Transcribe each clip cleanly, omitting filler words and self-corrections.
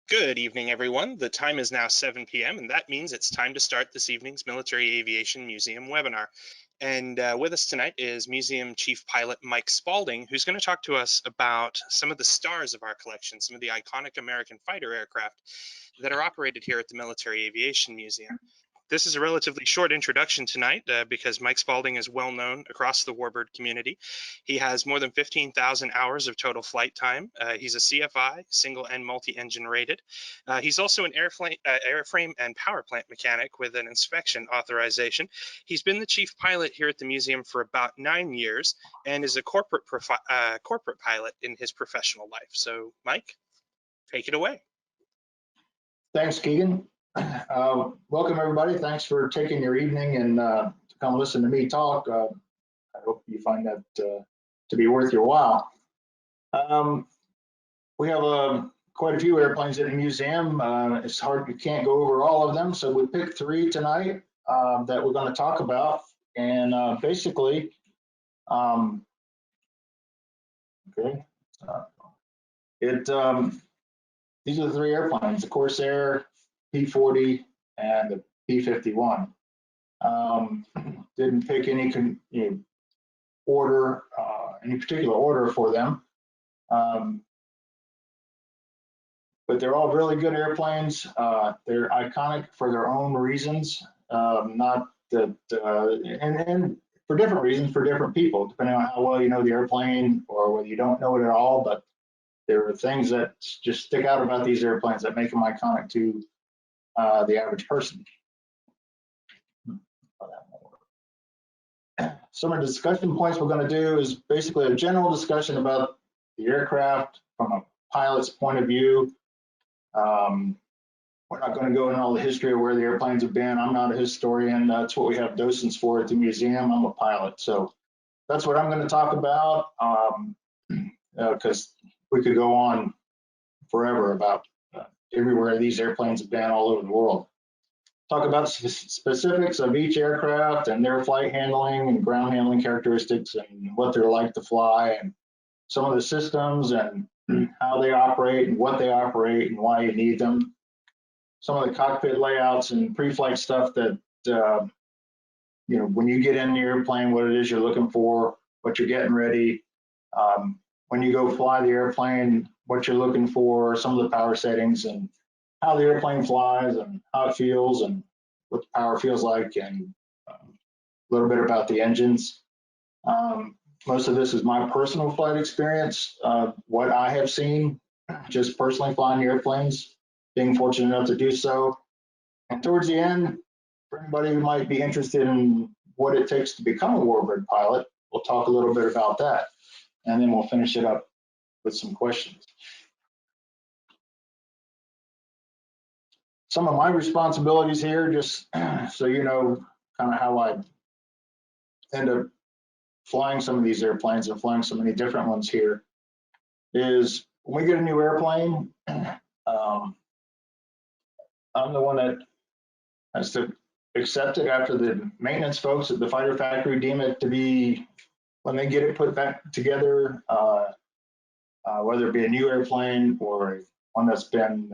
Good evening, everyone. The time is now 7 p.m., and that means it's time to start this evening's Military Aviation Museum webinar. And with us tonight is Museum Chief Pilot Mike Spalding, who's going to talk to us about some of the stars of our collection, some of the iconic American fighter aircraft that are operated here at the Military Aviation Museum. This is a relatively short introduction tonight because Mike Spalding is well known across the warbird community. He has more than 15,000 hours of total flight time. He's a CFI, single and multi-engine rated. He's also an airframe and power plant mechanic with an inspection authorization. He's been the chief pilot here at the museum for about 9 years and is a corporate pilot in his professional life. So, Mike, take it away. Thanks, Keegan. Welcome, everybody. Thanks for taking your evening and to come listen to me talk. I hope you find that to be worth your while. We have quite a few airplanes in the museum. It's hard, we can't go over all of them, so we picked 3 tonight that we're going to talk about. And basically, these are the 3 airplanes: the Corsair, P-40, and the P-51. Didn't pick any order, any particular order for them, but they're all really good airplanes. They're iconic for their own reasons, not that, and for different reasons for different people, depending on how well you know the airplane or whether you don't know it at all. But there are things that just stick out about these airplanes that make them iconic to the average person. Some of the discussion points we're going to do is basically a general discussion about the aircraft from a pilot's point of view. We're not going to go into all the history of where the airplanes have been. I'm not a historian. That's what we have docents for at the museum. I'm a pilot. So that's what I'm going to talk about, because we could go on forever about everywhere these airplanes have been all over the world. Talk about specifics of each aircraft and their flight handling and ground handling characteristics and what they're like to fly, and some of the systems and how they operate and what they operate and why you need them. Some of the cockpit layouts and pre-flight stuff that, when you get in the airplane, what it is you're looking for, what you're getting ready. When you go fly the airplane, what you're looking for, some of the power settings and how the airplane flies and how it feels and what the power feels like, and a little bit about the engines. Most of this is my personal flight experience, what I have seen, just personally flying the airplanes, being fortunate enough to do so. And towards the end, for anybody who might be interested in what it takes to become a warbird pilot, we'll talk a little bit about that. And then we'll finish it up with some questions. Some of my responsibilities here, just so you know kind of how I end up flying some of these airplanes and flying so many different ones here, is when we get a new airplane, I'm the one that has to accept it after the maintenance folks at the fighter factory deem it to be, when they get it put back together, whether it be a new airplane or one that's been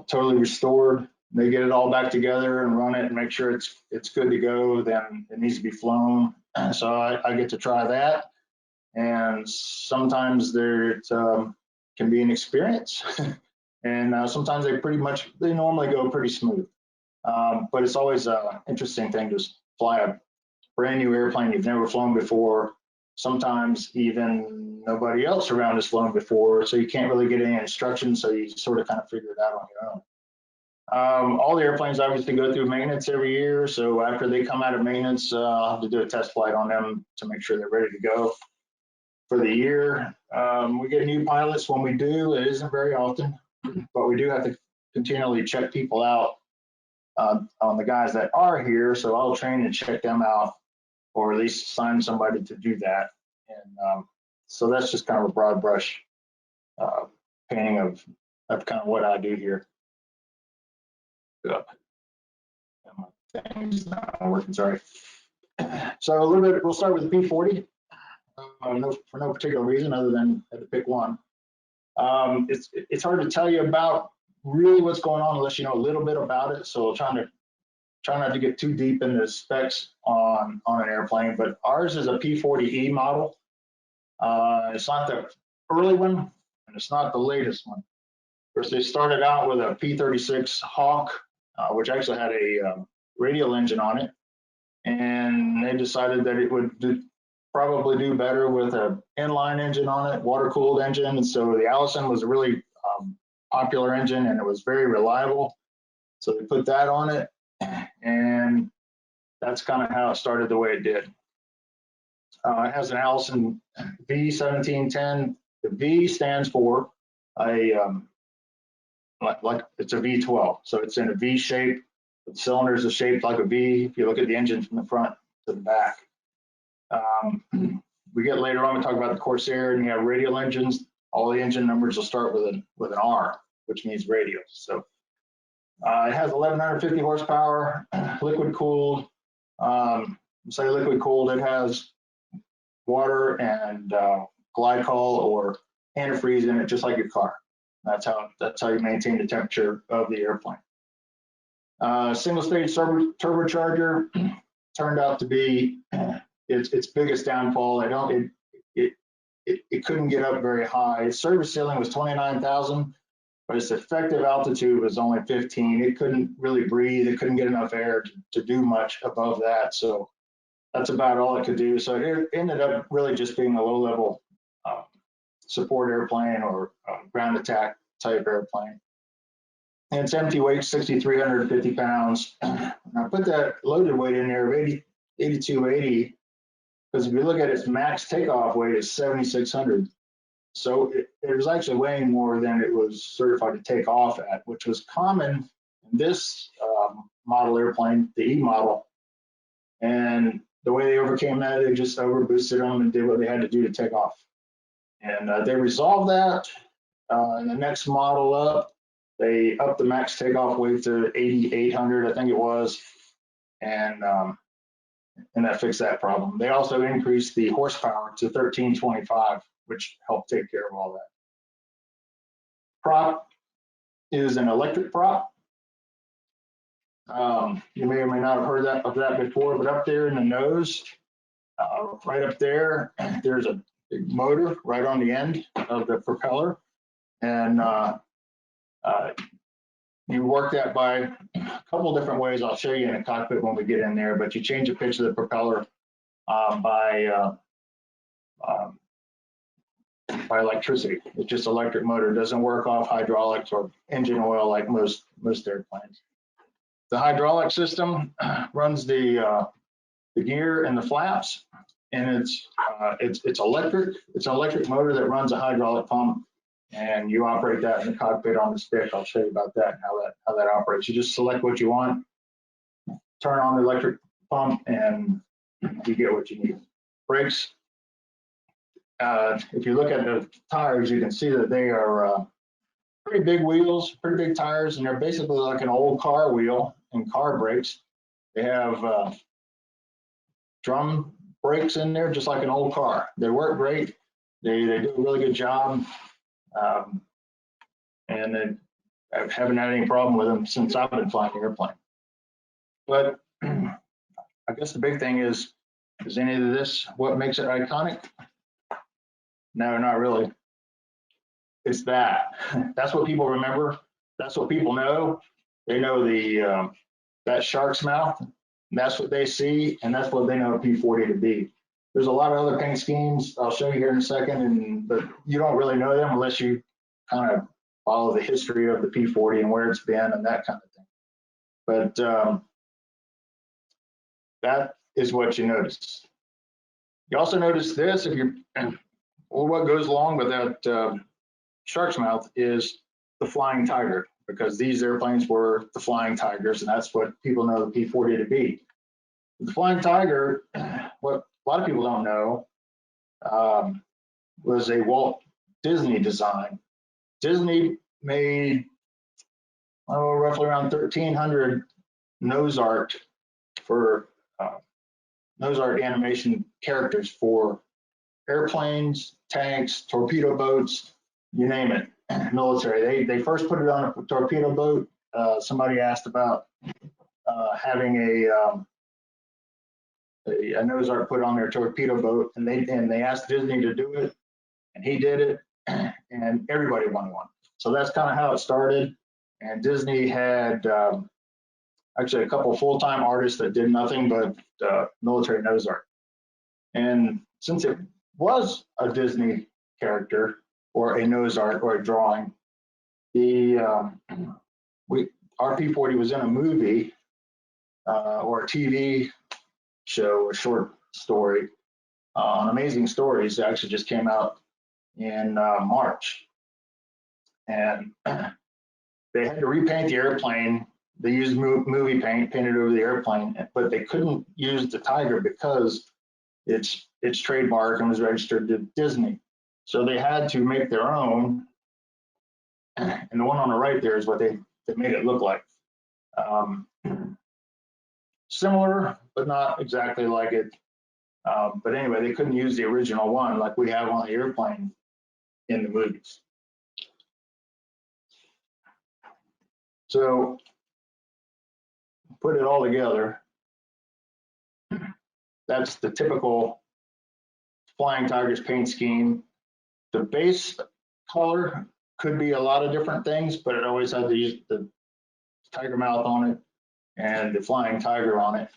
totally restored, they get it all back together and run it and make sure it's good to go, then it needs to be flown. So I get to try that. And sometimes there can be an experience. And sometimes they normally go pretty smooth. But it's always an interesting thing to fly a brand new airplane you've never flown before. Sometimes even nobody else around has flown before, so you can't really get any instructions, so you sort of kind of figure it out on your own. All the airplanes obviously go through maintenance every year, so after they come out of maintenance, I'll have to do a test flight on them to make sure they're ready to go for the year. We get new pilots when we do. It isn't very often, but we do have to continually check people out on the guys that are here, so I'll train and check them out, or at least assign somebody to do that. And so that's just kind of a broad brush painting of kind of what I do here. Things not working, sorry. So a little bit, we'll start with the P-40. For no particular reason other than I had to pick one. It's hard to tell you about really what's going on unless you know a little bit about it. So try not to get too deep into the specs on an airplane. But ours is a P-40E model. It's not the early one, and it's not the latest one. First, they started out with a P-36 Hawk, which actually had a radial engine on it, and they decided that it would probably do better with an inline engine on it, water-cooled engine. And so the Allison was a really popular engine, and it was very reliable. So they put that on it, and that's kind of how it started the way it did. It has an Allison V1710. The V stands for a like it's a V12, so it's in a V shape. The cylinders are shaped like a V. If you look at the engine from the front to the back. We get later on to talk about the Corsair, and you have radial engines. All the engine numbers will start with an R, which means radial. So it has 1150 horsepower, liquid cooled. Say liquid cooled, it has water and glycol or antifreeze in it, just like your car. That's how you maintain the temperature of the airplane. Single stage turbocharger turned out to be its biggest downfall. It couldn't get up very high. Its service ceiling was 29,000, but its effective altitude was only 15. It couldn't really breathe. It couldn't get enough air to do much above that. So that's about all it could do. So it ended up really just being a low-level support airplane or ground attack type airplane. And its empty weight, 6,350 pounds. And I put that loaded weight in there of 8,280, because if you look at its max takeoff weight, it's 7,600. So it was actually weighing more than it was certified to take off at, which was common in this model airplane, the E model. And the way they overcame that, they just over boosted them and did what they had to do to take off. And they resolved that. In the next model up, they upped the max takeoff weight to 8,800, I think it was, and that fixed that problem. They also increased the horsepower to 1325, which helped take care of all that. Prop is an electric prop. You may or may not have heard of that before, but up there in the nose, right up there, there's a big motor right on the end of the propeller, and you work that by a couple different ways. I'll show you in the cockpit when we get in there, but you change the pitch of the propeller by electricity. It's just electric motor. It doesn't work off hydraulics or engine oil like most airplanes. The hydraulic system runs the gear and the flaps, and it's electric. It's an electric motor that runs a hydraulic pump, and you operate that in the cockpit on the stick. I'll show you about that and how that operates. You just select what you want, turn on the electric pump, and you get what you need. Brakes. If you look at the tires, you can see that they are pretty big wheels, pretty big tires, and they're basically like an old car wheel and car brakes. They have drum brakes in there, just like an old car. They work great. They do a really good job, and I haven't had any problem with them since I've been flying the airplane. But I guess the big thing is any of this what makes it iconic? No, not really. It's that. That's what people remember. That's what people know. They know that shark's mouth. And that's what they see, and that's what they know a P-40 to be. There's a lot of other paint schemes I'll show you here in a second, but you don't really know them unless you kind of follow the history of the P-40 and where it's been and that kind of thing. But that is what you notice. You also notice this, what goes along with that shark's mouth is the Flying Tiger, because these airplanes were the Flying Tigers, and that's what people know the P-40 to be. The Flying Tiger, what a lot of people don't know, was a Walt Disney design. Disney made roughly around 1,300 nose art animation characters for airplanes, tanks, torpedo boats, you name it, military. They first put it on a torpedo boat. Somebody asked about having a nose art put on their torpedo boat, and they asked Disney to do it, and he did it, and everybody wanted one. So that's kind of how it started. And Disney had actually a couple full-time artists that did nothing but military nose art. And since it was a Disney character or a nose art or a drawing, our P-40 was in a movie or a TV show, a short story on Amazing Stories. It actually just came out in March. And they had to repaint the airplane. They used movie paint, painted over the airplane, but they couldn't use the tiger because it's trademark and was registered to Disney. So they had to make their own. And the one on the right there is what they made it look like. Similar, but not exactly like it. But anyway, they couldn't use the original one like we have on the airplane in the movies. So put it all together. That's the typical Flying Tigers paint scheme. The base color could be a lot of different things, but it always had the tiger mouth on it and the flying tiger on it.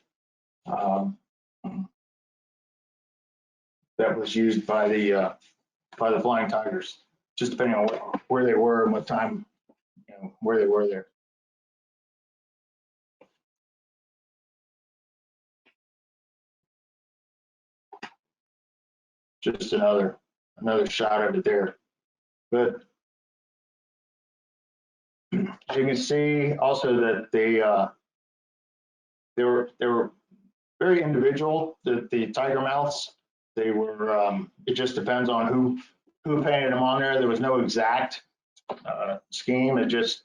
That was used by the Flying Tigers, just depending on where they were and what time, where they were there. Just another shot of it there. But you can see also that they were very individual. The tiger mouths, they were. It just depends on who painted them on there. There was no exact scheme. It just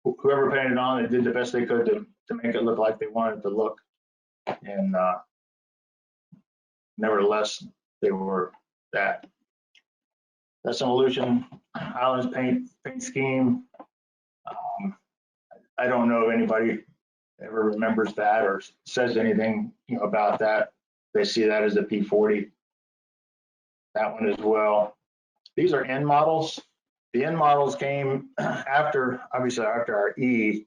whoever painted it on, they did the best they could to make it look like they wanted it to look. And nevertheless, they were that. That's an Aleutian Islands paint scheme. I don't know if anybody ever remembers that or says anything about that. They see that as a P-40. That one as well. These are N models. The N models came after, obviously after our E.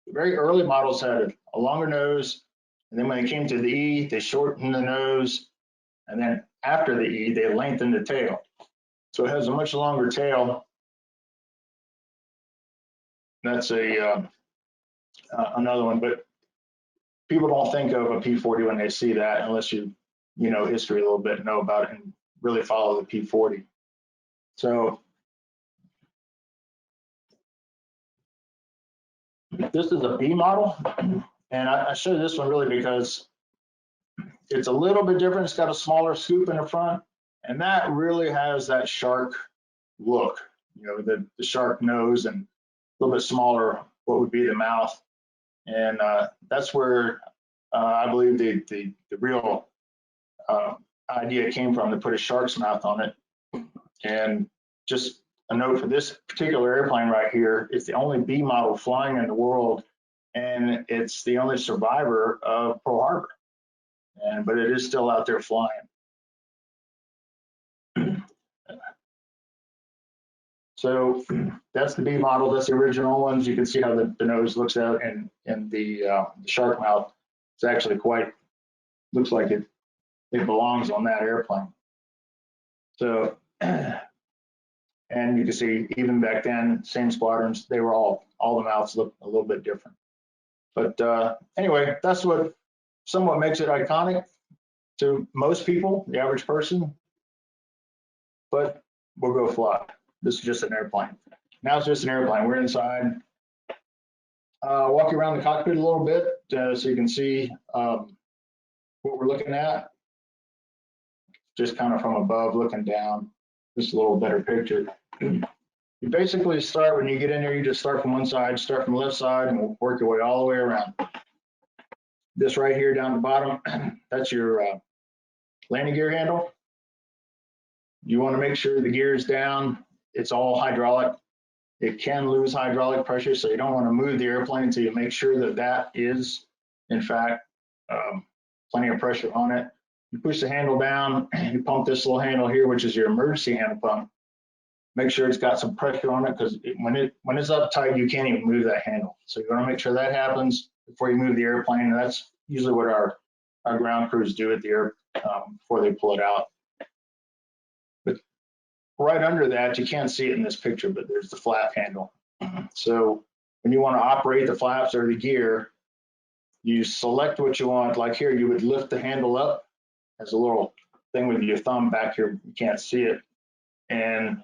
Very early models had a longer nose, and then when they came to the E, they shortened the nose, and then after the E, they lengthened the tail. So it has a much longer tail. That's another one, but people don't think of a P-40 when they see that unless you know history a little bit, know about it, and really follow the P-40. So this is a B model, and I show this one really because it's a little bit different. It's got a smaller scoop in the front, and that really has that shark look, the shark nose and a little bit smaller what would be the mouth. And that's where I believe the real idea came from, to put a shark's mouth on it. And just a note for this particular airplane right here, it's the only B model flying in the world, and it's the only survivor of Pearl Harbor. But it is still out there flying. So that's the B model. That's the original ones. You can see how the nose looks out, and the shark mouth. It's actually looks like it belongs on that airplane. So, and you can see even back then, same squadrons, they were all the mouths look a little bit different. But anyway, that's what somewhat makes it iconic to most people, the average person. But we'll go fly. This is just an airplane. Now it's just an airplane. We're inside. Walk you around the cockpit a little bit so you can see what we're looking at. Just kind of from above looking down. Just a little better picture. You basically start, when you get in there, you just start from one side, start from the left side, and we'll work your way all the way around. This right here down the bottom, that's your landing gear handle. You want to make sure the gear is down. It's all hydraulic. It can lose hydraulic pressure, so you don't want to move the airplane until you make sure that that is, in fact, plenty of pressure on it. You push the handle down, you pump this little handle here, which is your emergency handle pump. Make sure it's got some pressure on it, because when it's up tight, you can't even move that handle. So you want to make sure that happens before you move the airplane. And that's usually what our ground crews do at the air before they pull it out. But right under that, you can't see it in this picture, but there's the flap handle. So when you want to operate the flaps or the gear, you select what you want. Like here, you would lift the handle up as a little thing with your thumb back here. You can't see it. And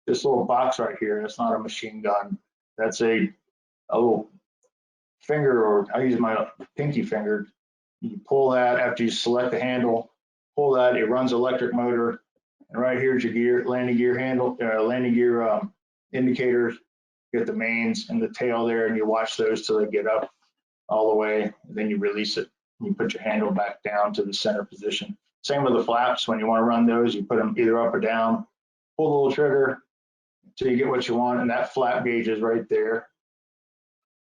this little box right here, that's not a machine gun. That's a little finger, or I use my pinky finger. You pull that after you select the handle, pull that, it runs electric motor. And right here's your gear, landing gear handle, landing gear indicators. You get the mains and the tail there, and you watch those till they get up all the way. And then you release it. And you put your handle back down to the center position. Same with the flaps. When you want to run those, you put them either up or down. Pull the little trigger until you get what you want, and that flap gauge is right there.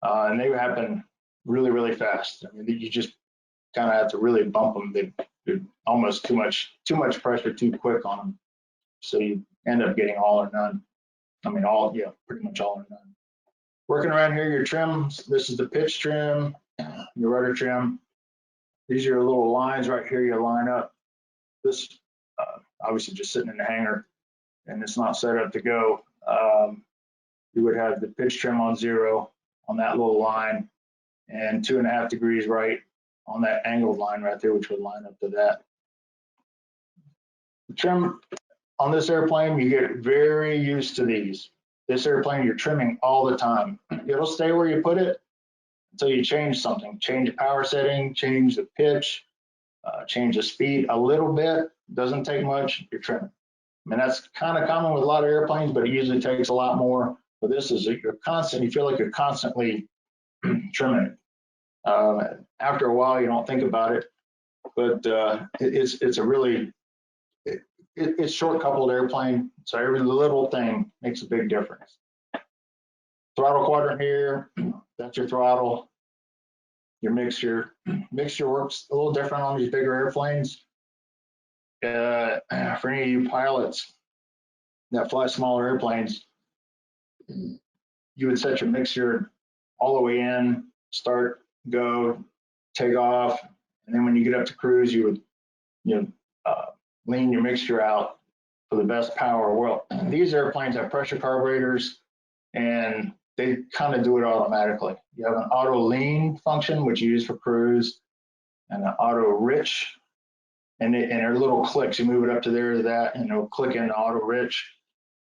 And they happen really, really fast. I mean, you just kind of have to really bump them. They're almost too much pressure too quick on them. So you end up getting all or none. I mean, pretty much all or none. Working around here, your trims. This is the pitch trim, your rudder trim. These are your little lines right here. You line up. This obviously just sitting in the hangar, and it's not set up to go. You would have the pitch trim on 0 on that little line, and 2.5 degrees right on that angled line right there, which would line up to that. The trim on this airplane, you get very used to these. This airplane, you're trimming all the time. It'll stay where you put it until you change something. Change the power setting, change the pitch, change the speed a little bit. Doesn't take much, you're trimming. I mean, that's kind of common with a lot of airplanes, but it usually takes a lot more. But this is, you're constant, you feel like you're constantly trimming it. After a while, you don't think about it, but it's a really, it's short coupled airplane, so every little thing makes a big difference. Throttle quadrant here, that's your throttle. Your mixture works a little different on these bigger airplanes. For any of you pilots that fly smaller airplanes, you would set your mixture all the way in, start, go, take off, and then when you get up to cruise, you would lean your mixture out for the best power. Well, these airplanes have pressure carburetors, and they kind of do it automatically. You have an auto lean function, which you use for cruise, and an auto rich, and they're little clicks. You move it up to there to that, and it'll click in auto rich,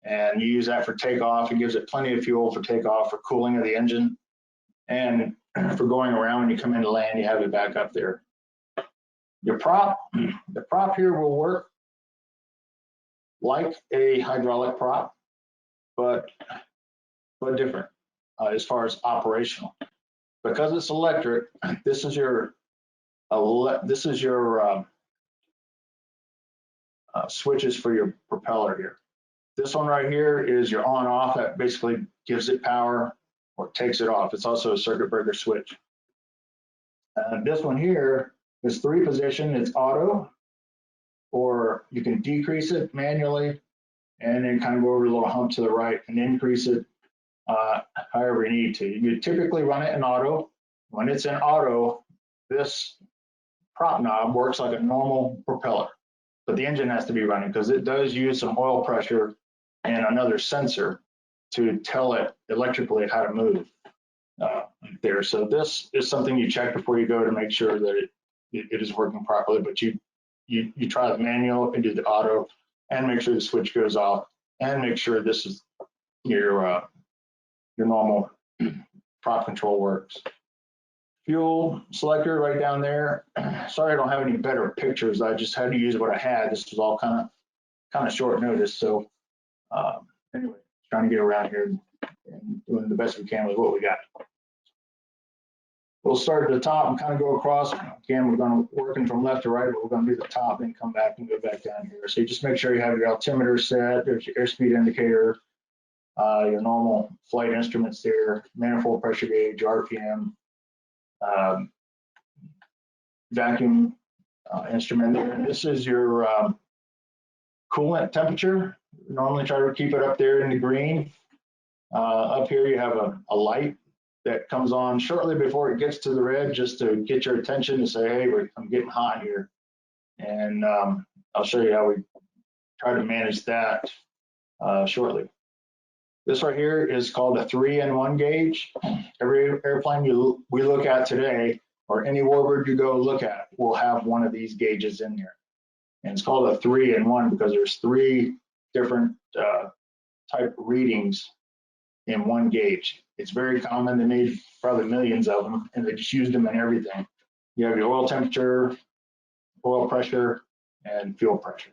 and you use that for takeoff. It gives it plenty of fuel for takeoff, for cooling of the engine, and for going around when you come into land, you have it back up there. Your prop, the prop here will work like a hydraulic prop, but different as far as operational. Because it's electric, this is your switches for your propeller here. This one right here is your on-off. That basically gives it power or takes it off. It's also a circuit breaker switch. This one here is 3 position. It's auto, or you can decrease it manually and then kind of go over a little hump to the right and increase it however you need to. You typically run it in auto. When it's in auto, this prop knob works like a normal propeller, but the engine has to be running because it does use some oil pressure and another sensor to tell it electrically how to move there. So this is something you check before you go to make sure that it is working properly, but you try the manual and do the auto and make sure the switch goes off and make sure this is your normal prop control works. Fuel selector right down there. Sorry I don't have any better pictures. I just had to use what I had. This was all kind of short notice. So anyway, trying to get around here and doing the best we can with what we got. we'll start at the top and kind of go across. Again, we're going to working from left to right, but we're going to do the top and come back and go back down here. So you just make sure you have your altimeter set. There's your airspeed indicator, your normal flight instruments there, manifold pressure gauge, RPM, vacuum instrument there. This is your coolant temperature. Normally try to keep it up there in the green. Up here you have a light that comes on shortly before it gets to the red, just to get your attention to say, hey, I'm getting hot here. And I'll show you how we try to manage that shortly. This right here is called a 3-in-1 gauge. Every airplane we look at today, or any warbird you go look at, will have one of these gauges in there. And it's called a 3-in-1 because there's 3 different type readings in one gauge. It's very common. They made probably millions of them, and they just used them in everything. You have your oil temperature, oil pressure, and fuel pressure.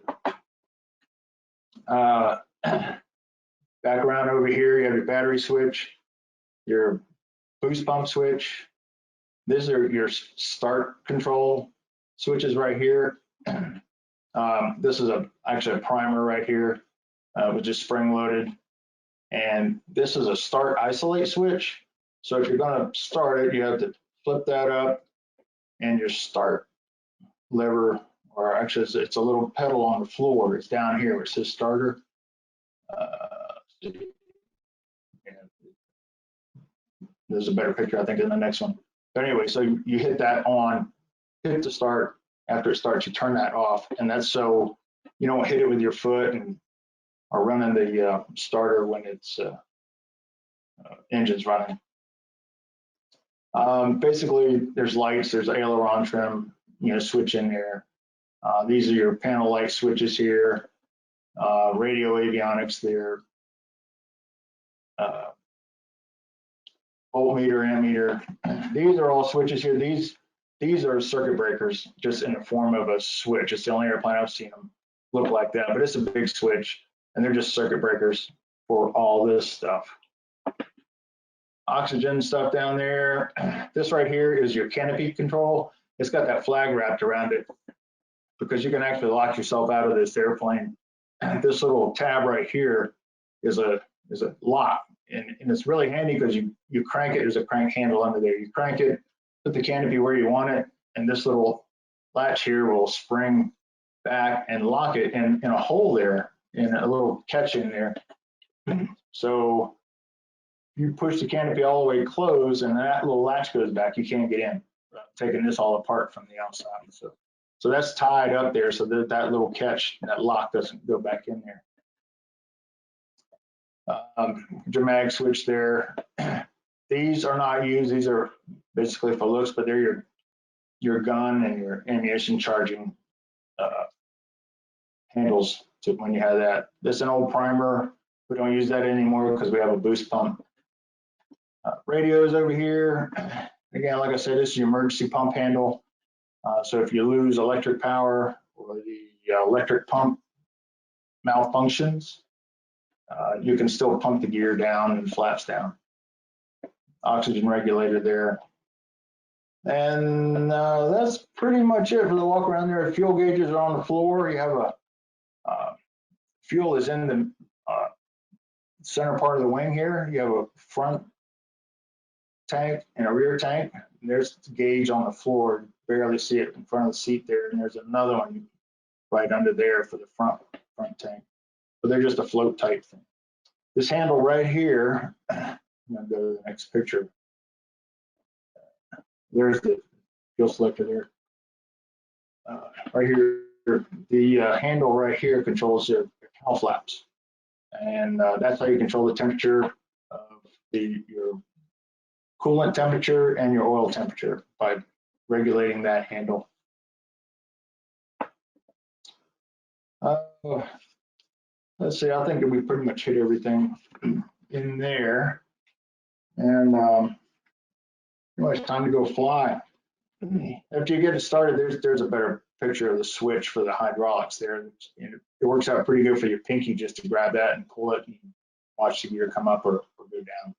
Back around over here, you have your battery switch, your boost pump switch. These are your start control switches right here. This is actually a primer right here, which is spring loaded. And this is a start isolate switch. So if you're going to start it, you have to flip that up, and your start lever, or actually it's a little pedal on the floor. It's down here where it says starter. There's a better picture, I think, in the next one. But anyway, so you hit that on, hit the start. After it starts, you turn that off, and that's so you don't hit it with your foot and are running the starter when it's engine's running. Basically, there's lights, there's aileron trim, switch in there. These are your panel light switches here, radio avionics there, voltmeter, ammeter. These are all switches here. These are circuit breakers, just in the form of a switch. It's the only airplane I've seen them look like that, but it's a big switch, and they're just circuit breakers for all this stuff. Oxygen stuff down there. This right here is your canopy control. It's got that flag wrapped around it because you can actually lock yourself out of this airplane. This little tab right here is a lock, and it's really handy because you crank it. There's a crank handle under there. You crank it, put the canopy where you want it, and this little latch here will spring back and lock it in a hole there, in a little catch in there. So you push the canopy all the way closed, and that little latch goes back. You can't get in, taking this all apart from the outside. So that's tied up there, so that little catch, that lock doesn't go back in there. Your mag switch there. These are not used. These are basically for looks, but they're your gun and your ammunition charging handles to when you have that. This is an old primer. We don't use that anymore because we have a boost pump. Radios over here. Again, like I said, this is your emergency pump handle. So if you lose electric power or the electric pump malfunctions, you can still pump the gear down and flaps down. Oxygen regulator there. And that's pretty much it for the walk around there. Fuel gauges are on the floor. You have a fuel is in the center part of the wing here. You have a front tank and a rear tank. And there's the gauge on the floor. You barely see it in front of the seat there. And there's another one right under there for the front tank. But they're just a float type thing. This handle right here, I'm gonna go to the next picture. There's the fuel selector there. Right here, the handle right here controls your cowl flaps. And that's how you control the temperature of your coolant temperature and your oil temperature by regulating that handle. Let's see, I think we pretty much hit everything in there. And anyway, it's time to go fly. After you get it started, there's a better picture of the switch for the hydraulics there. It works out pretty good for your pinky just to grab that and pull it and watch the gear come up or go down.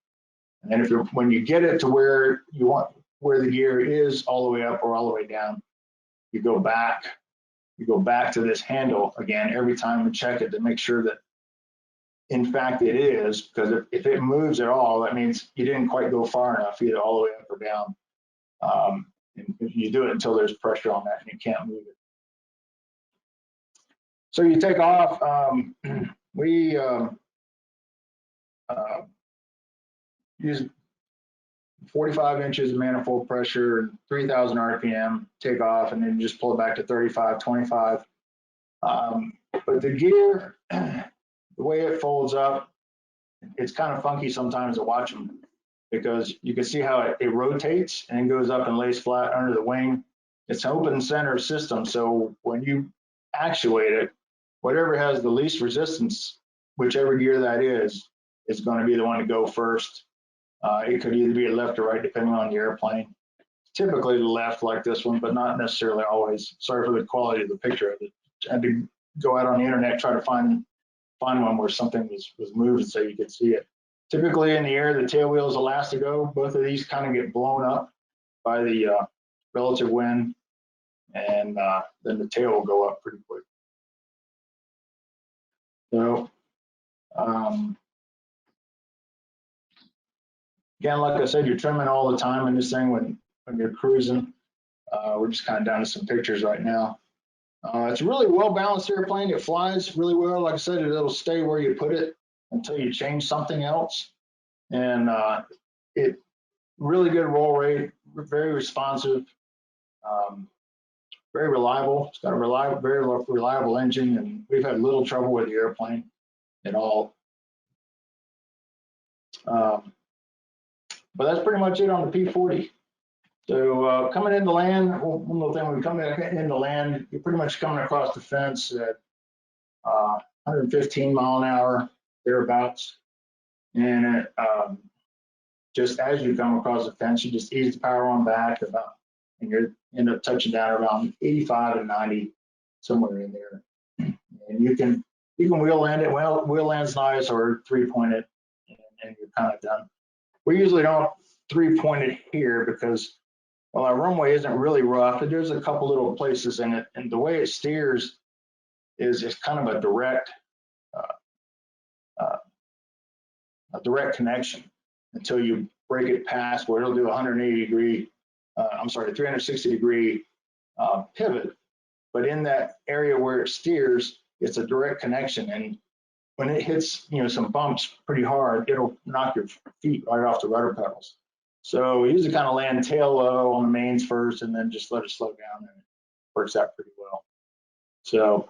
And then when you get it to where you want, where the gear is all the way up or all the way down. You go back to this handle again every time and check it to make sure that in fact it is, because if it moves at all, that means you didn't quite go far enough, either all the way up or down. And you do it until there's pressure on that and you can't move it. So you take off. We use 45 inches of manifold pressure, 3,000 RPM, take off, and then just pull it back to 35, 25. But the gear, the way it folds up, it's kind of funky sometimes to watch them, because you can see how it rotates and goes up and lays flat under the wing. It's an open center system, so when you actuate it, whatever has the least resistance, whichever gear that is going to be the one to go first. It could either be left or right, depending on the airplane. Typically the left, like this one, but not necessarily always. Sorry for the quality of the picture of it. I had to go out on the internet, try to find one where something was moved so you could see it. Typically in the air, the tail wheels elastico. Both of these kind of get blown up by the relative wind, and then the tail will go up pretty quick. So again, like I said, you're trimming all the time in this thing when you're cruising. We're just kind of down to some pictures right now. It's a really well-balanced airplane. It flies really well. Like I said, it'll stay where you put it until you change something else. And it really good roll rate, very responsive, very reliable. It's got a very reliable engine, and we've had little trouble with the airplane at all. But that's pretty much it on the P-40. So coming into land, one little thing, when we come into land, you're pretty much coming across the fence at 115 mile an hour, thereabouts. And just as you come across the fence, you just ease the power on back about, and you end up touching down around 85 and 90, somewhere in there. And you can wheel land it. Well, wheel land's nice, or 3-point it, and you're kind of done. We usually don't 3-point it here because, well, our runway isn't really rough, but there's a couple little places in it, and the way it steers is it's kind of a direct connection until you break it past where it'll do 360 degree pivot. But in that area where it steers, it's a direct connection, and when it hits some bumps pretty hard, it'll knock your feet right off the rudder pedals. So we usually kind of land tail low on the mains first, and then just let it slow down, and it works out pretty well. So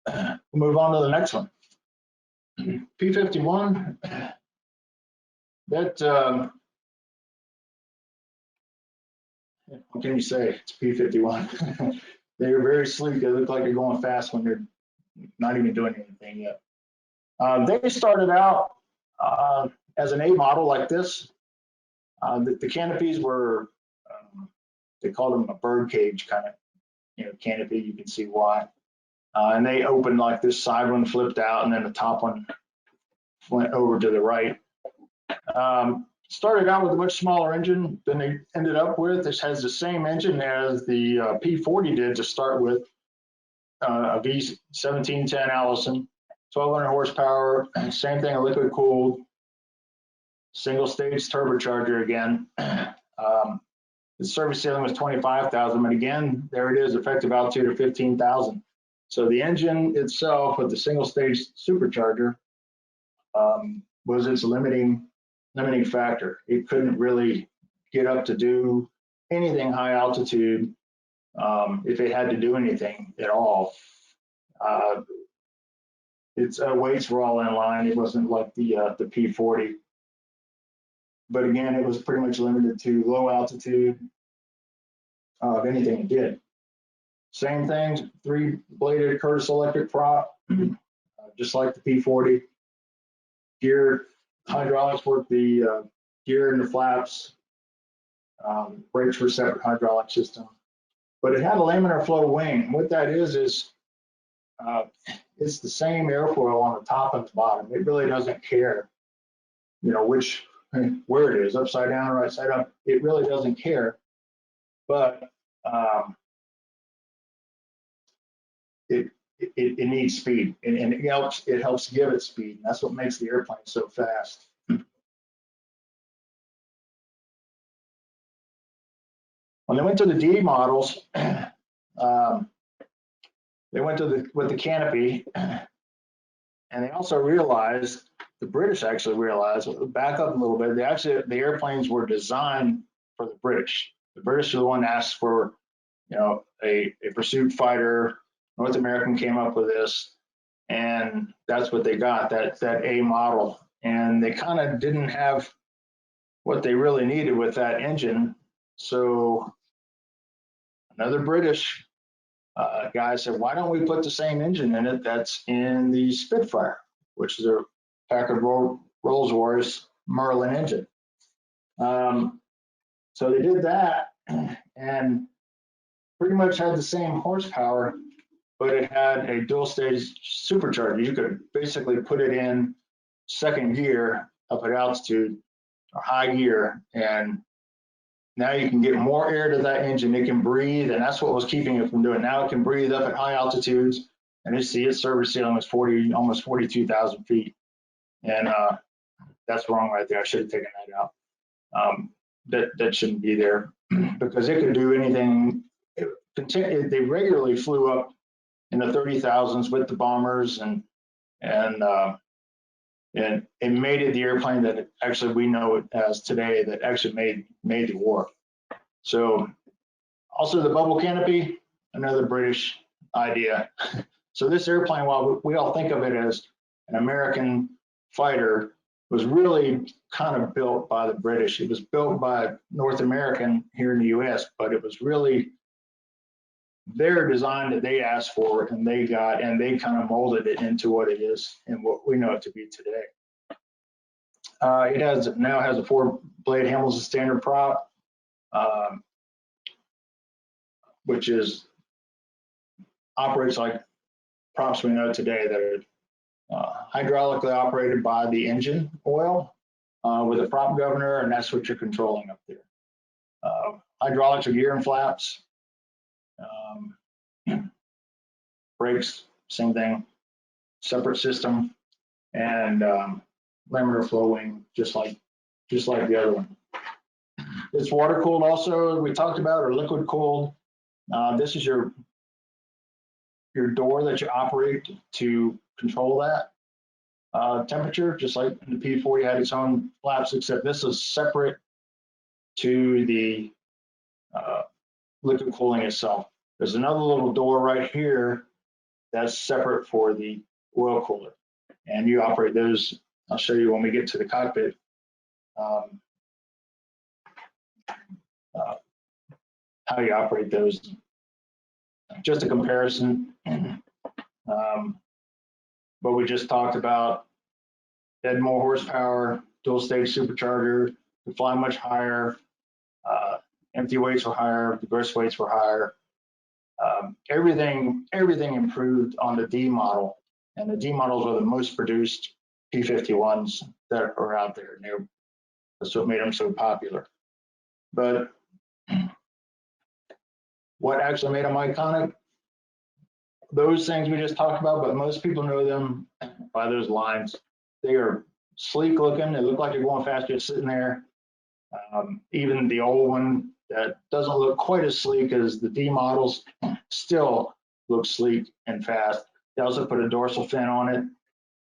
we'll move on to the next one. P-51, that, what can you say? It's P-51. They're very sleek. They look like they're going fast when they're not even doing anything yet. They started out as an A model like this. The canopies were, they called them a bird cage kind of canopy. You can see why. And they opened like this side one flipped out, and then the top one went over to the right. Started out with a much smaller engine than they ended up with. This has the same engine as the P-40 did to start with, a V1710 Allison, 1,200 horsepower, same thing, a liquid cooled, single stage turbocharger again. The service ceiling was 25,000, but again, there it is, effective altitude of 15,000. So the engine itself with the single stage supercharger was its limiting factor. It couldn't really get up to do anything high altitude if it had to do anything at all. Its weights were all in line. It wasn't like the P-40. But again, it was pretty much limited to low altitude of anything it did. Same thing, 3-bladed Curtis electric prop, just like the P-40. Gear hydraulics work the gear and the flaps. Brakes were separate hydraulic system. But it had a laminar flow wing. What that is it's the same airfoil on the top and the bottom. It really doesn't care, which where it is, upside down or right side up. It really doesn't care, but it needs speed, and it helps give it speed. And that's what makes the airplane so fast. When they went to the D models, they went to with the canopy, and they also realized, the British actually realized, back up a little bit, the airplanes were designed for the British. The British are the one asked for, a pursuit fighter. North American came up with this, and that's what they got, that A model. And they kind of didn't have what they really needed with that engine. So another British guy said, why don't we put the same engine in it that's in the Spitfire, which is a Packard Rolls-Royce Merlin engine. So they did that, and pretty much had the same horsepower, but it had a dual stage supercharger. You could basically put it in second gear up at altitude or high gear, and now you can get more air to that engine. It can breathe, and that's what was keeping it from doing it. Now it can breathe up at high altitudes, and you see its service ceiling was almost 42,000 feet. And that's wrong right there. I should have taken that out. That shouldn't be there because it could do anything. They regularly flew up in the 30,000s with the bombers, and it made it the airplane that actually we know it as today, that actually made the war. So also the bubble canopy, another British idea. So this airplane, while we all think of it as an American fighter, was really kind of built by the British. It was built by North American here in the US, but it was really their design that they asked for, and they got, and they kind of molded it into what it is and what we know it to be today. It now has a 4-blade Hamilton standard prop, which operates like props we know today that are hydraulically operated by the engine oil with a prop governor, and that's what you're controlling up there. Hydraulics are gear and flaps. Brakes, same thing, separate system, and laminar flow wing, just like the other one. It's water cooled also, we talked about, or liquid cooled. This is your door that you operate to control that temperature, just like the P-40 had its own flaps, except this is separate to the liquid cooling itself. There's another little door right here that's separate for the oil cooler, and you operate those. I'll show you when we get to the cockpit how you operate those. Just a comparison. What we just talked about, had more horsepower, dual stage supercharger, could fly much higher, empty weights were higher, the gross weights were higher. Everything improved on the D model, and the D models are the most produced P-51s that are out there, and that's what made them so popular. But what actually made them iconic? Those things we just talked about, but most people know them by those lines. They are sleek looking. They look like they're going fast just sitting there. Even the old one that doesn't look quite as sleek as the D models still looks sleek and fast. They also put a dorsal fin on it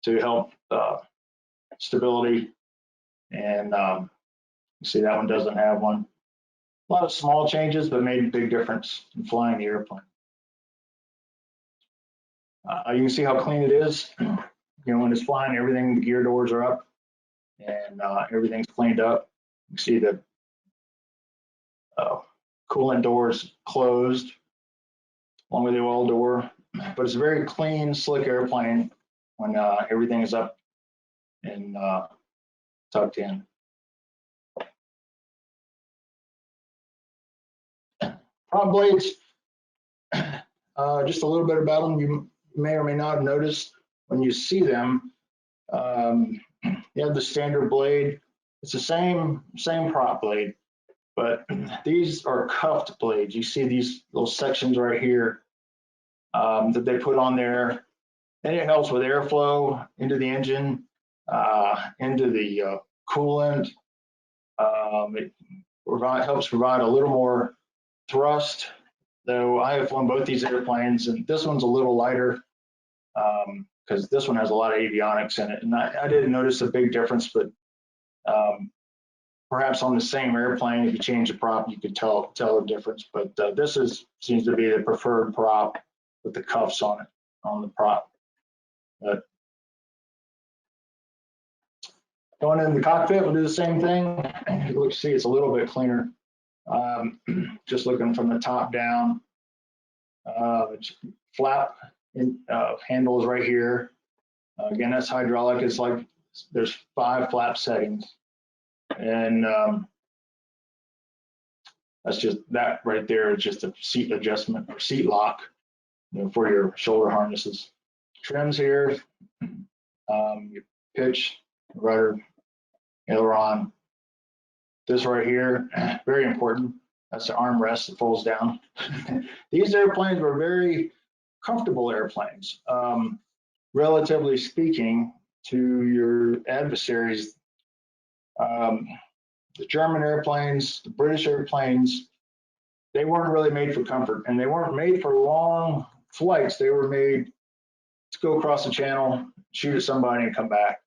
to help stability. And you see that one doesn't have one. A lot of small changes, but made a big difference in flying the airplane. You can see how clean it is. When it's flying, everything, the gear doors are up, and everything's cleaned up. You see the coolant doors closed, along with the oil door. But it's a very clean, slick airplane when everything is up and tucked in. Prop blades, just a little bit about them. You may or may not have noticed when you see them. You have the standard blade it's the same prop blade, but these are cuffed blades. You see these little sections right here that they put on there, and it helps with airflow into the engine, into the coolant. It helps provide a little more thrust, though I have flown both these airplanes, and this one's a little lighter because this one has a lot of avionics in it, and I didn't notice a big difference, but perhaps on the same airplane, if you change the prop, you could tell the difference. But this seems to be the preferred prop with the cuffs on it, on the prop. But going in the cockpit, we'll do the same thing. Let's see, it's a little bit cleaner. Just looking from the top down. Flap handle is right here. Again, that's hydraulic. It's like there's 5 flap settings, and that's just that right there is just a seat adjustment or seat lock, for your shoulder harnesses. Trims here, your pitch, rudder, aileron. This right here, very important. That's the armrest that folds down. These airplanes were very comfortable airplanes, relatively speaking to your adversaries. The German airplanes, the British airplanes, they weren't really made for comfort, and they weren't made for long flights. They were made to go across the channel, shoot at somebody, and come back.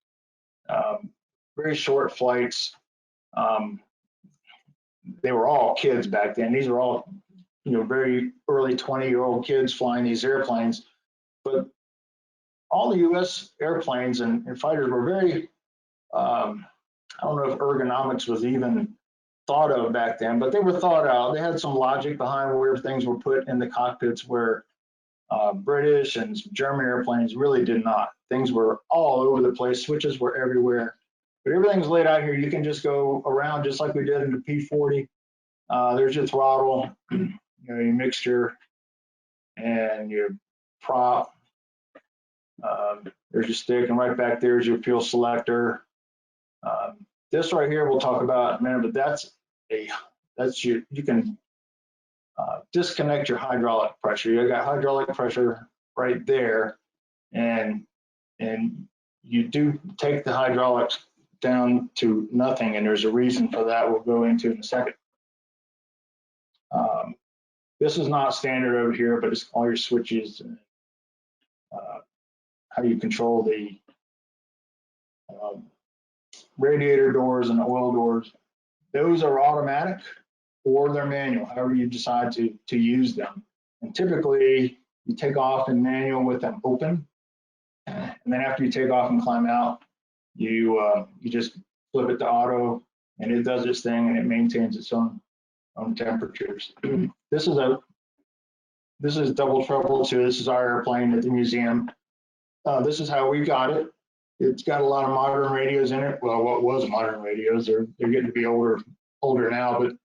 Very short flights. They were all kids back then. These were all, very early 20-year-old kids flying these airplanes. But all the U.S. airplanes and fighters were very, I don't know if ergonomics was even thought of back then, but they were thought out. They had some logic behind where things were put in the cockpits, where British and German airplanes really did not. Things were all over the place. Switches were everywhere. But everything's laid out here. You can just go around just like we did in the P-40. There's your throttle, your mixture, and your prop. There's your stick, and right back there is your fuel selector. This right here we'll talk about in a minute, but you can disconnect your hydraulic pressure. You got hydraulic pressure right there, and you do take the hydraulics down to nothing, and there's a reason for that we'll go into in a second. This is not standard over here, but it's all your switches and how you control the radiator doors and oil doors. Those are automatic or they're manual, however you decide to use them. And typically you take off in manual with them open, and then after you take off and climb out, you just flip it to auto, and it does its thing and it maintains its own temperatures. This is double trouble too. This is our airplane at the museum. This is how we got it. It's got a lot of modern radios in it. Well, what was modern radios? They're getting to be older now, but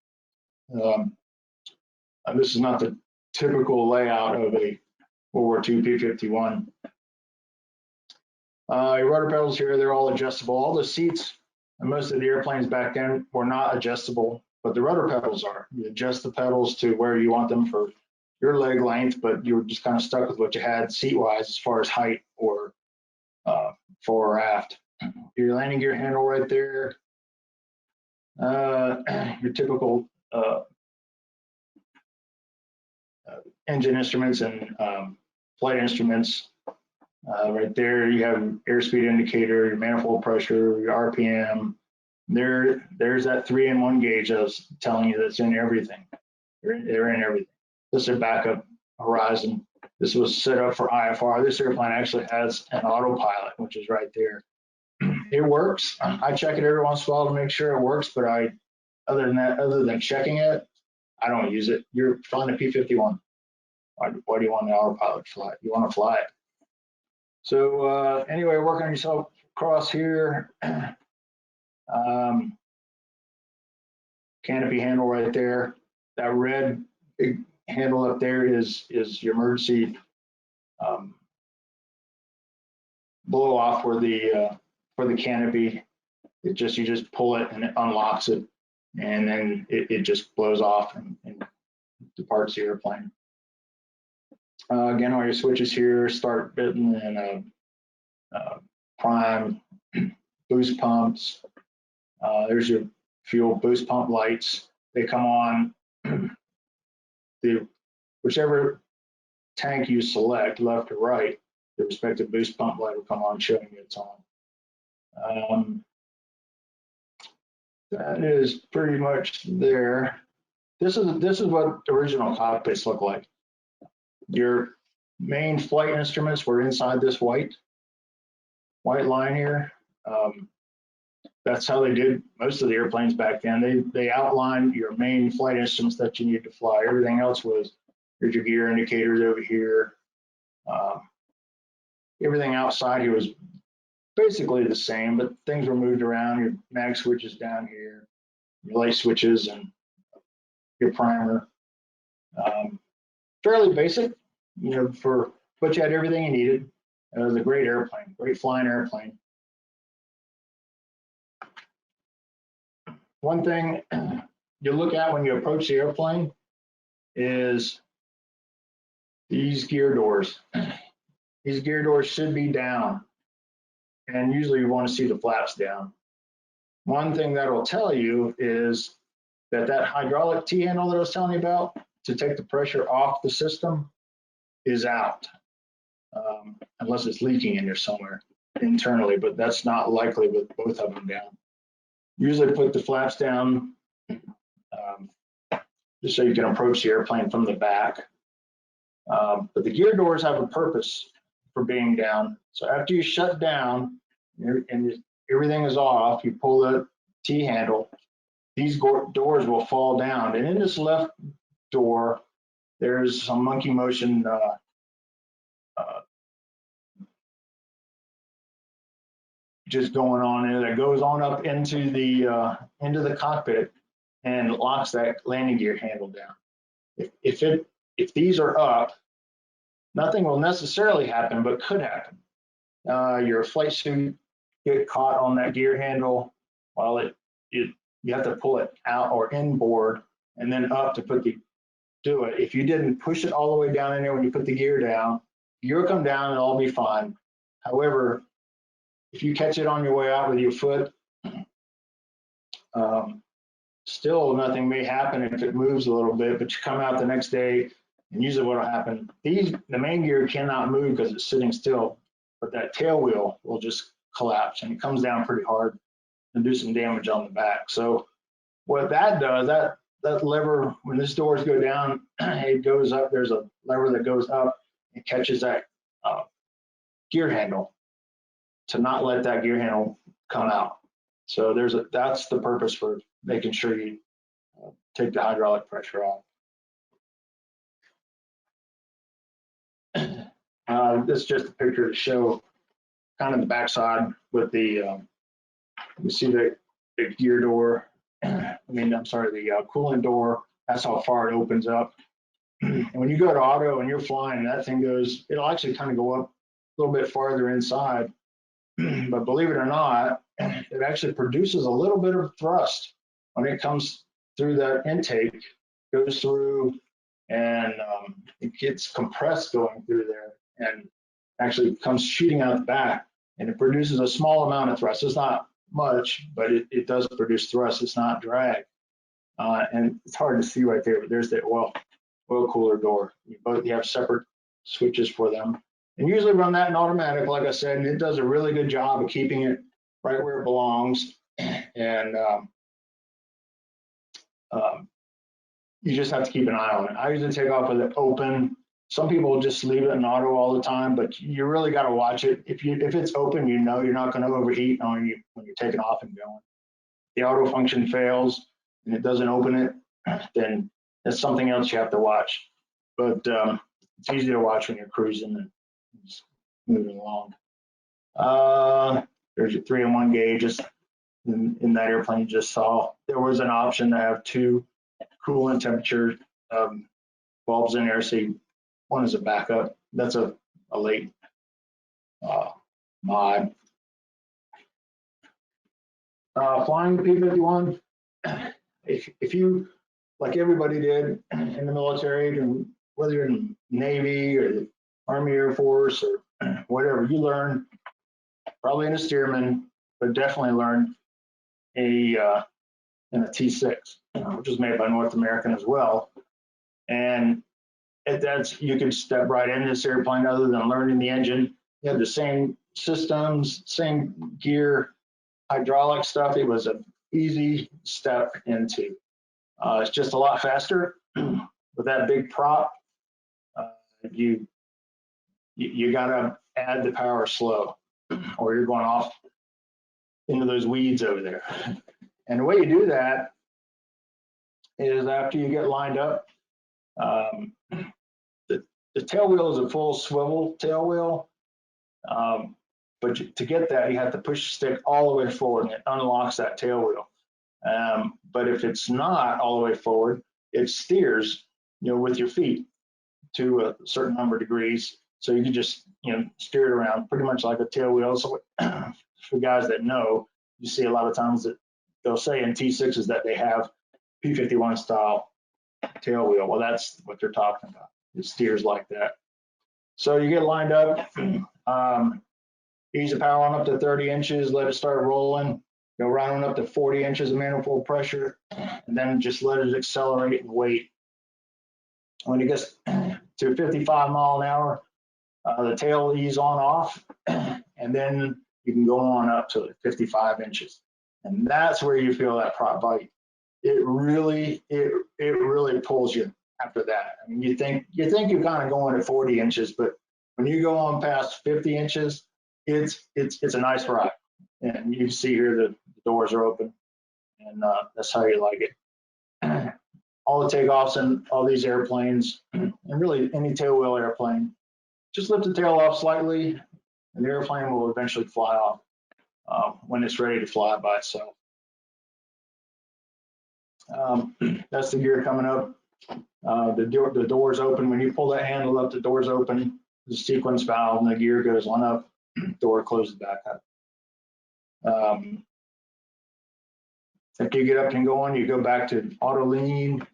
this is not the typical layout of a World War II P-51. Your rudder pedals here, they're all adjustable. All the seats and most of the airplanes back then were not adjustable, but the rudder pedals are. You adjust the pedals to where you want them for your leg length, but you were just kind of stuck with what you had seat-wise as far as height or fore or aft. Your landing gear handle right there. Your typical engine instruments and flight instruments. Right there, you have airspeed indicator, your manifold pressure, your RPM. There's that 3-in-1 gauge I was telling you that's in everything. They're in everything. This is a backup horizon. This was set up for IFR. This airplane actually has an autopilot, which is right there. It works. I check it every once in a while to make sure it works, but other than checking it, I don't use it. You're flying a P-51. Why do you want the autopilot to fly? You want to fly it. So anyway, work on yourself across here. Canopy handle right there. That red big handle up there is your emergency blow off for the canopy. you just pull it and it unlocks it, and then it just blows off and departs the airplane. Again, all your switches here, start button and prime, boost pumps. There's your fuel boost pump lights. They come on whichever tank you select, left or right, the respective boost pump light will come on showing you it's on. That is pretty much there. This is what the original cockpits look like. Your main flight instruments were inside this white line here. That's how they did most of the airplanes back then. They outlined your main flight instruments that you need to fly. Everything else was, here's your gear indicators over here. Everything outside here was basically the same, but things were moved around. Your mag switches down here, your light switches, and your primer. Fairly basic, but you had everything you needed. It was a great airplane, great flying airplane. One thing you look at when you approach the airplane is these gear doors. These gear doors should be down, and usually you want to see the flaps down. One thing that will tell you is that hydraulic T-handle that I was telling you about to take the pressure off the system is out, unless it's leaking in there somewhere internally, but that's not likely with both of them down. Usually put the flaps down just so you can approach the airplane from the back. But the gear doors have a purpose for being down. So after you shut down and everything is off, you pull the T-handle, these doors will fall down. And in this left door, there's some monkey motion just going on there that goes on up into the cockpit and locks that landing gear handle down. If these are up, nothing will necessarily happen, but could happen. Your flight suit get caught on that gear handle while you have to pull it out or inboard and then up to do it. If you didn't push it all the way down in there when you put the gear down, gear come down and all be fine. However, if you catch it on your way out with your foot, still nothing may happen if it moves a little bit, but you come out the next day and usually what will happen, the main gear cannot move because it's sitting still, but that tail wheel will just collapse and it comes down pretty hard and do some damage on the back. So what that does, that lever, when this doors go down, it goes up, there's a lever that goes up and catches that gear handle to not let that gear handle come out. So that's the purpose for making sure you take the hydraulic pressure off. This is just a picture to show kind of the backside with the, you see the gear door, the coolant door, that's how far it opens up. And when you go to auto and you're flying, that thing it'll actually kind of go up a little bit farther inside. But believe it or not, it actually produces a little bit of thrust when it comes through that intake, goes through and it gets compressed going through there and actually comes shooting out the back, and it produces a small amount of thrust. It's not much, but it does produce thrust. It's not drag. And it's hard to see right there, but there's the oil cooler door. You have separate switches for them. And usually run that in automatic, like I said, and it does a really good job of keeping it right where it belongs. And you just have to keep an eye on it. I usually take off with it open. Some people just leave it in auto all the time, but you really got to watch it. If it's open, you're not going to overheat when you're taking off and going. The auto function fails and it doesn't open it, then that's something else you have to watch. But it's easy to watch when you're cruising and just moving along. There's your 3-in-1 gauges in that airplane you just saw. There was an option to have 2 coolant temperature bulbs in there. So one is a backup. That's a late mod. Flying the P-51, if you, like everybody did in the military, and whether you're in the Navy or the Army, Air Force, or whatever, you learn probably in a Stearman, but definitely learn in a T6, which was made by North American as well. And that's, you could step right into this airplane other than learning the engine. You had the same systems, same gear, hydraulic stuff. It was an easy step into. It's just a lot faster with that big prop. You gotta add the power slow, or you're going off into those weeds over there. And the way you do that is after you get lined up, the tail wheel is a full swivel tail wheel. But to get that, you have to push the stick all the way forward, and it unlocks that tail wheel. But if it's not all the way forward, it steers, with your feet to a certain number of degrees. So you can just, steer it around pretty much like a tail wheel. So for guys that know, you see a lot of times that they'll say in T6s that they have P-51 style tail wheel. Well, that's what they're talking about. It steers like that. So you get lined up, ease the power on up to 30 inches, let it start rolling, go right on up to 40 inches of manifold pressure, and then just let it accelerate and wait. When it gets to 55 mile an hour, the tail will ease on off, and then you can go on up to 55 inches. And that's where you feel that prop bite. It really pulls you after that. I mean, you think you're kind of going at 40 inches, but when you go on past 50 inches, it's a nice ride. And you can see here the doors are open, and that's how you like it. All the takeoffs in all these airplanes, and really any tail wheel airplane, just lift the tail off slightly, and the airplane will eventually fly off when it's ready to fly by itself. That's the gear coming up. The doors open. When you pull that handle up, the doors open. The sequence valve, and the gear goes on up. Door closes back up. After you get up and going, you go back to auto lean.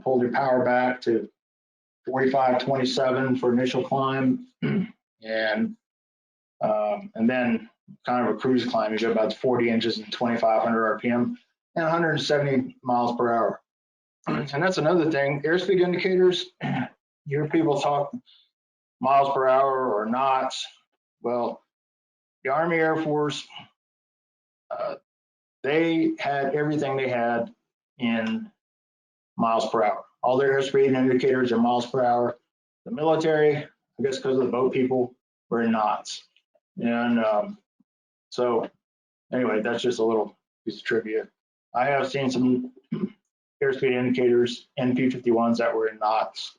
Pull your power back to 45-27 for initial climb, and then kind of a cruise climb. You go about 40 inches and 2,500 RPM and 170 miles per hour. And that's another thing. Airspeed indicators, you hear people talk miles per hour or knots. Well, the Army Air Force, they had everything they had in miles per hour. All their airspeed indicators are miles per hour. The military, I guess because of the boat people, were in knots. And so anyway, that's just a little piece of trivia. I have seen some airspeed indicators in P-51s that were in knots.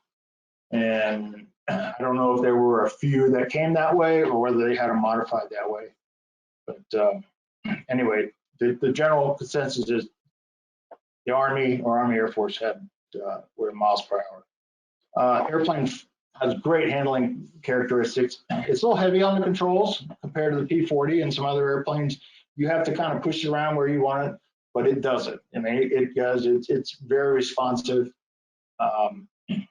And I don't know if there were a few that came that way or whether they had them modified that way. But anyway, the general consensus is the Army or Army Air Force were in miles per hour. Airplane has great handling characteristics. It's a little heavy on the controls compared to the P-40 and some other airplanes. You have to kind of push it around where you want it, but it does it. I mean, it does. It's very responsive.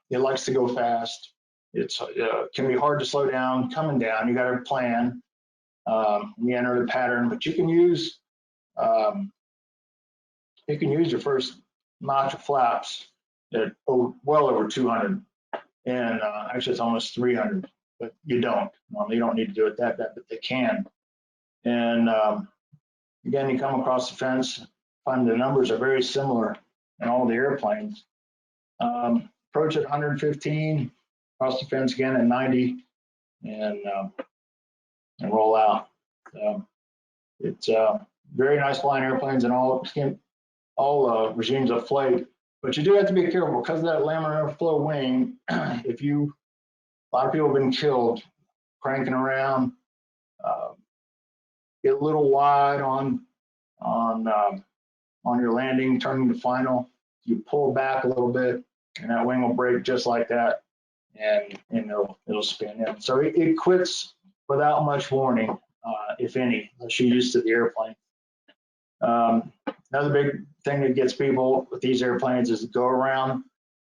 It likes to go fast. It's can be hard to slow down coming down. You got to plan. You enter the pattern, but you can use your first notch of flaps at well over 200, and actually it's almost 300. But you don't. Well, you don't need to do it that, but they can. And again, you come across the fence, find the numbers are very similar in all the airplanes. Approach at 115, cross the fence again at 90, and roll out. It's very nice flying airplanes in all regimes of flight, but you do have to be careful because of that laminar flow wing. A lot of people have been killed cranking around, get a little wide on your landing, turning to final. You pull back a little bit, and that wing will break just like that, and it'll spin in. So it quits without much warning, if any, unless you're used to the airplane. Another big thing that gets people with these airplanes is the go around.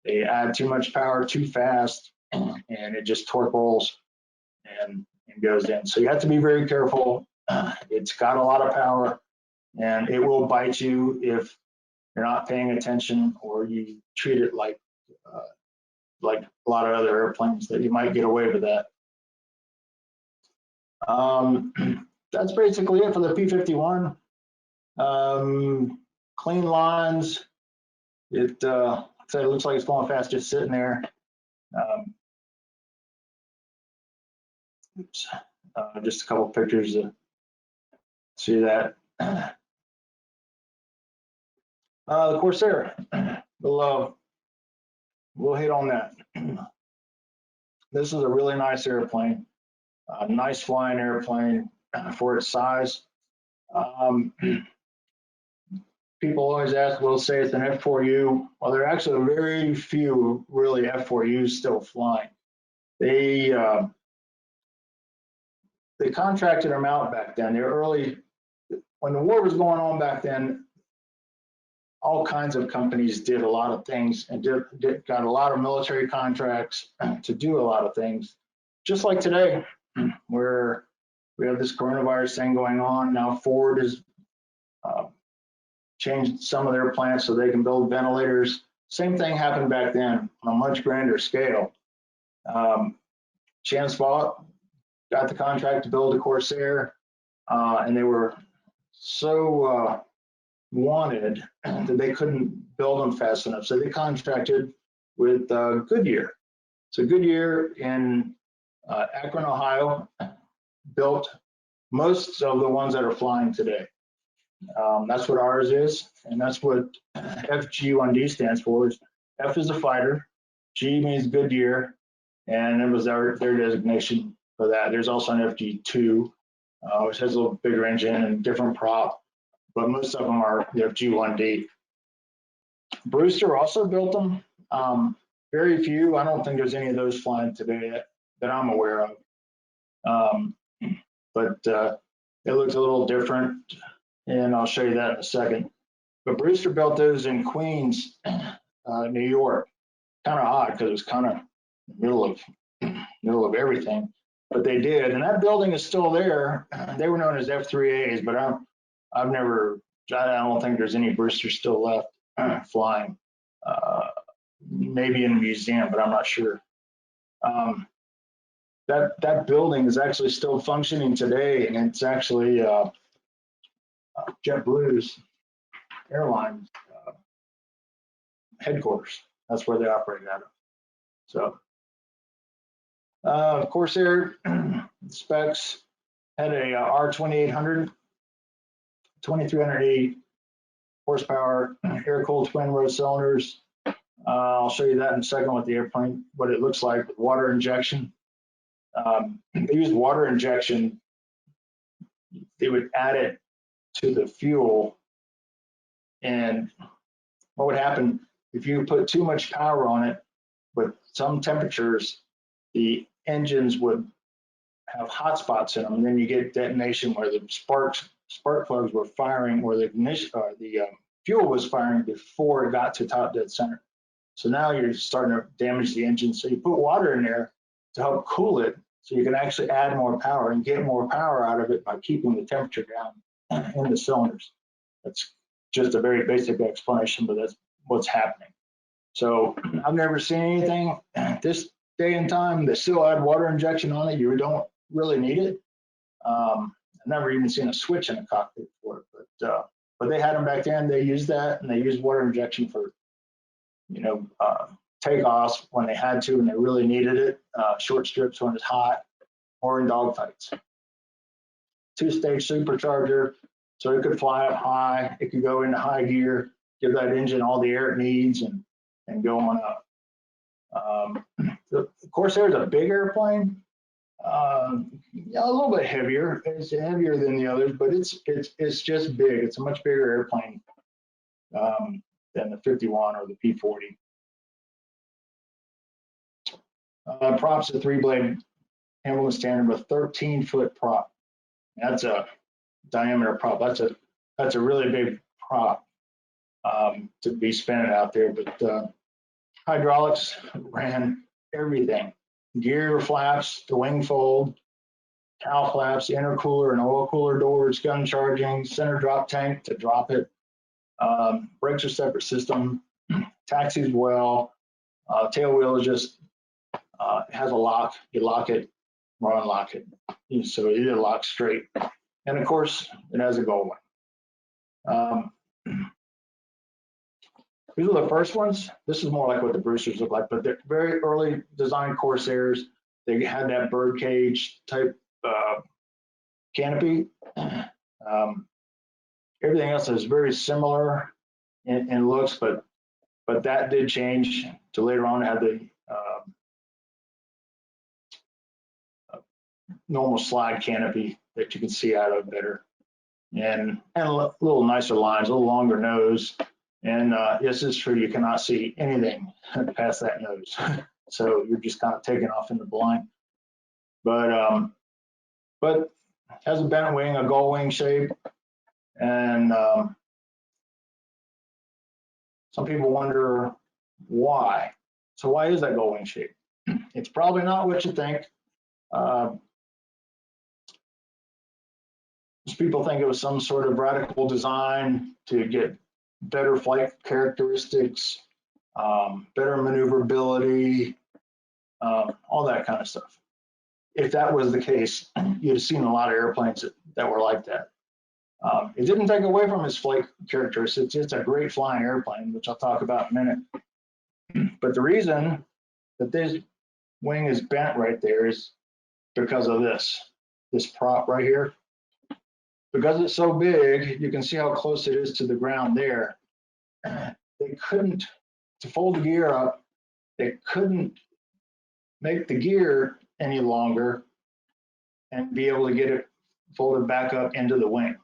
They add too much power too fast, and it just torque rolls and goes in. So you have to be very careful. It's got a lot of power, and it will bite you if you're not paying attention or you treat it like a lot of other airplanes that you might get away with that. That's basically it for the P-51. Clean lines. It looks like it's going fast just sitting there. Oops. Just a couple pictures to see that. The Corsair. We'll hit on that. This is a really nice airplane, a nice flying airplane for its size. People always ask, we'll say it's an F4U. Well, there are actually very few really F4Us still flying. They contracted them out back then. They're early, when the war was going on back then, all kinds of companies did a lot of things and got a lot of military contracts to do a lot of things. Just like today, where we have this coronavirus thing going on. Now Ford has changed some of their plants so they can build ventilators. Same thing happened back then on a much grander scale. Chance Vought got the contract to build a Corsair, and they were so wanted that they couldn't build them fast enough. So they contracted with Goodyear. So Goodyear in Akron, Ohio, built most of the ones that are flying today. That's what ours is, and that's what FG1D stands for. F is a fighter, G means Goodyear, and it was their designation for that. There's also an FG2, which has a little bigger engine and different prop, but most of them are the FG1D. Brewster also built them. Very few. I don't think there's any of those flying today that I'm aware of. But it looks a little different, and I'll show you that in a second. But Brewster built those in Queens, New York. Kind of odd because it was kind of middle of everything, but they did, and that building is still there. They were known as F3As, but I don't think there's any Brewsters still left flying. Maybe in a museum, but I'm not sure. That building is actually still functioning today, and it's actually JetBlue's airline headquarters. That's where they operate out of. So Corsair specs had a R2800, 2380 horsepower, air-cooled twin-row cylinders. I'll show you that in a second with the airplane, what it looks like with water injection. They used water injection. They would add it to the fuel, and what would happen if you put too much power on it with some temperatures, the engines would have hot spots in them, and then you get detonation where the spark plugs were firing, where the fuel was firing before it got to top dead center. So now you're starting to damage the engine. So you put water in there to help cool it, so you can actually add more power and get more power out of it by keeping the temperature down in the cylinders. That's just a very basic explanation, but that's what's happening. So I've never seen anything this day and time that still add water injection on it. You don't really need it. I've never even seen a switch in a cockpit for it, but they had them back then. They used that, and they used water injection for, takeoffs when they had to and they really needed it, short strips when it's hot, or in dogfights. Two-stage supercharger, so it could fly up high. It could go into high gear, give that engine all the air it needs, and go on up. The Corsair is a big airplane, a little bit heavier. It's heavier than the others, but it's just big. It's a much bigger airplane than the 51 or the P-40. Prop's a 3-blade Hamilton standard with 13-foot prop. That's a diameter prop. That's that's a really big prop to be spinning out there. But hydraulics ran everything: gear flaps, the wing fold, cowl flaps, intercooler and oil cooler doors, gun charging, center drop tank to drop it. Brakes are separate system, taxis well. Tail wheel is just has a lock. You lock it or unlock it, so it locks straight. And of course, it has a gull wing. These are the first ones. This is more like what the Brewsters look like, but they're very early design Corsairs. They had that bird cage type canopy. Everything else is very similar in looks, but that did change to later on have the normal slide canopy that you can see out of better, and a little nicer lines, a little longer nose. And this is true, you cannot see anything past that nose. So you're just kind of taking off in the blind. But has a bent wing, a gull wing shape. And some people wonder why. So why is that gull wing shape? It's probably not what you think. Most people think it was some sort of radical design to get better flight characteristics, better maneuverability, all that kind of stuff. If that was the case, you'd have seen a lot of airplanes that were like that. It didn't take away from its flight characteristics. It's a great flying airplane, which I'll talk about in a minute. But the reason that this wing is bent right there is because of this prop right here. Because it's so big, you can see how close it is to the ground there. They couldn't, to fold the gear up, they couldn't make the gear any longer and be able to get it folded back up into the wing.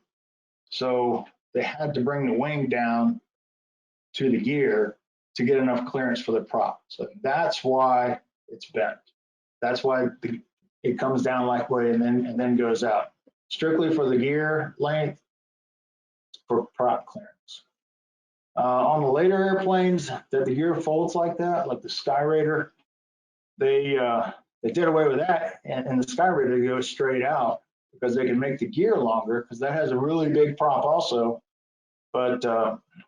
So they had to bring the wing down to the gear to get enough clearance for the prop. So that's why it's bent. That's why it comes down like way and then goes out. Strictly for the gear length, for prop clearance. On the later airplanes that the gear folds like that, like the Skyraider, they did away with that, and the Skyraider goes straight out because they can make the gear longer, because that has a really big prop also. But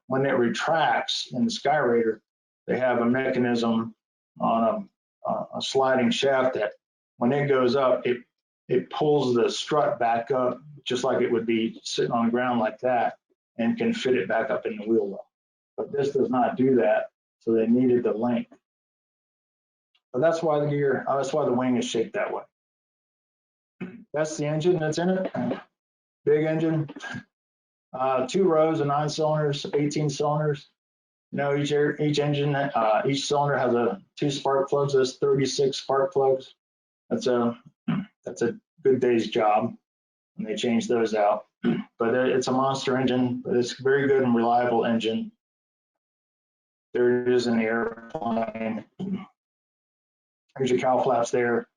when it retracts in the Skyraider, they have a mechanism on a sliding shaft that when it goes up, it pulls the strut back up just like it would be sitting on the ground like that, and can fit it back up in the wheel well. But this does not do that, so they needed the length. But that's why that's why the wing is shaped that way. That's the engine that's in it. Big engine. 2 rows of 9 cylinders, 18 cylinders. You know, each engine, each cylinder has 2 spark plugs. There's 36 spark plugs. That's a good day's job, and they change those out. But it's a monster engine, but it's a very good and reliable engine. There it is in the airplane. Here's your cowl flaps there.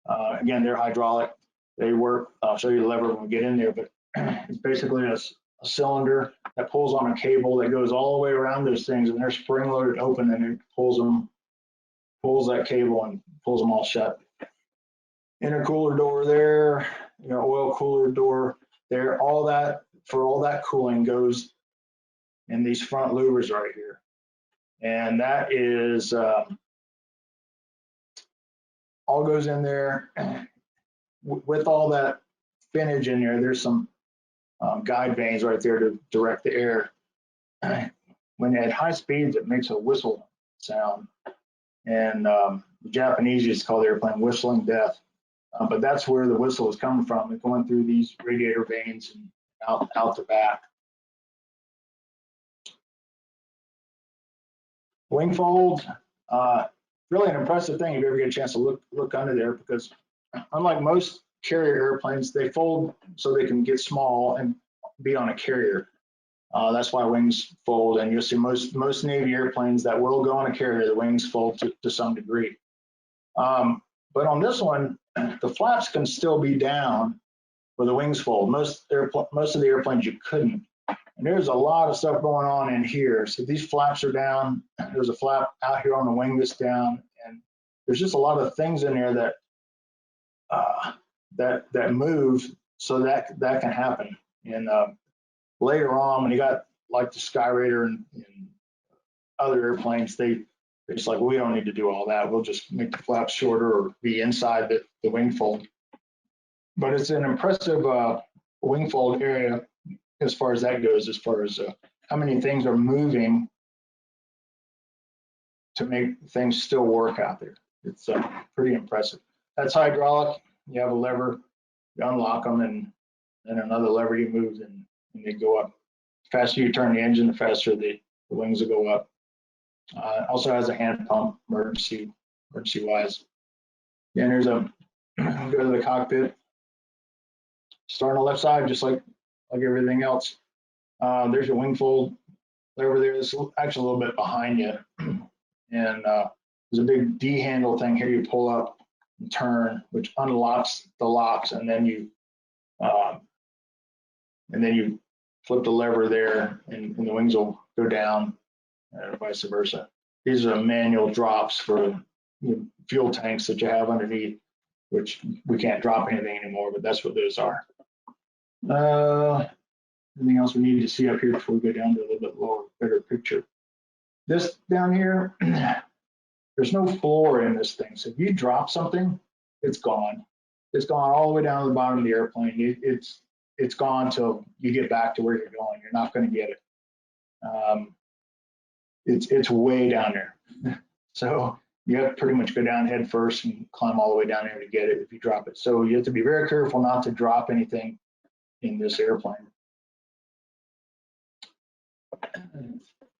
Again, they're hydraulic. They work. I'll show you the lever when we get in there, but it's basically a cylinder that pulls on a cable that goes all the way around those things, and they're spring loaded open, and it pulls that cable and pulls them all shut. Intercooler door there, oil cooler door there. All that cooling goes in these front louvers right here, and that is all goes in there. With all that finnage in there, there's some guide vanes right there to direct the air. When at high speeds, it makes a whistle sound, and the Japanese used to call the airplane whistling death. But that's where the whistle is coming from. It's going through these radiator vanes and out the back. Wing fold, really an impressive thing if you ever get a chance to look under there, because unlike most carrier airplanes, they fold so they can get small and be on a carrier. That's why wings fold, and you'll see most Navy airplanes that will go on a carrier, the wings fold to some degree. But on this one, the flaps can still be down where the wings fold. Most of the airplanes you couldn't. And there's a lot of stuff going on in here. So these flaps are down. There's a flap out here on the wing that's down, and there's just a lot of things in there that move, so that can happen. And later on, when you got like the Skyraider and other airplanes, they're just like, well, we don't need to do all that. We'll just make the flaps shorter or be inside the wing fold. But it's an impressive wing fold area as far as that goes, as far as how many things are moving to make things still work out there. It's pretty impressive. That's hydraulic. You have a lever, you unlock them, and then another lever you move, and they go up. The faster you turn the engine, the faster the wings will go up. Also has a hand pump, emergency wise. Yeah, and there's a go to the cockpit. Start on the left side, just like everything else. There's your wing fold lever there. It's actually a little bit behind you, and there's a big D handle thing here. You pull up and turn, which unlocks the locks, and then you flip the lever there, and the wings will go down, and vice versa. These are manual drops for fuel tanks that you have underneath, which we can't drop anything anymore, but that's what those are. Anything else we need to see up here before we go down to a little bit lower, better picture? This down here, there's no floor in this thing. So if you drop something, it's gone. It's gone all the way down to the bottom of the airplane. It's gone till you get back to where you're going. You're not going to get it. It's way down there. So you have to pretty much go down head first and climb all the way down there to get it if you drop it. So you have to be very careful not to drop anything in this airplane. A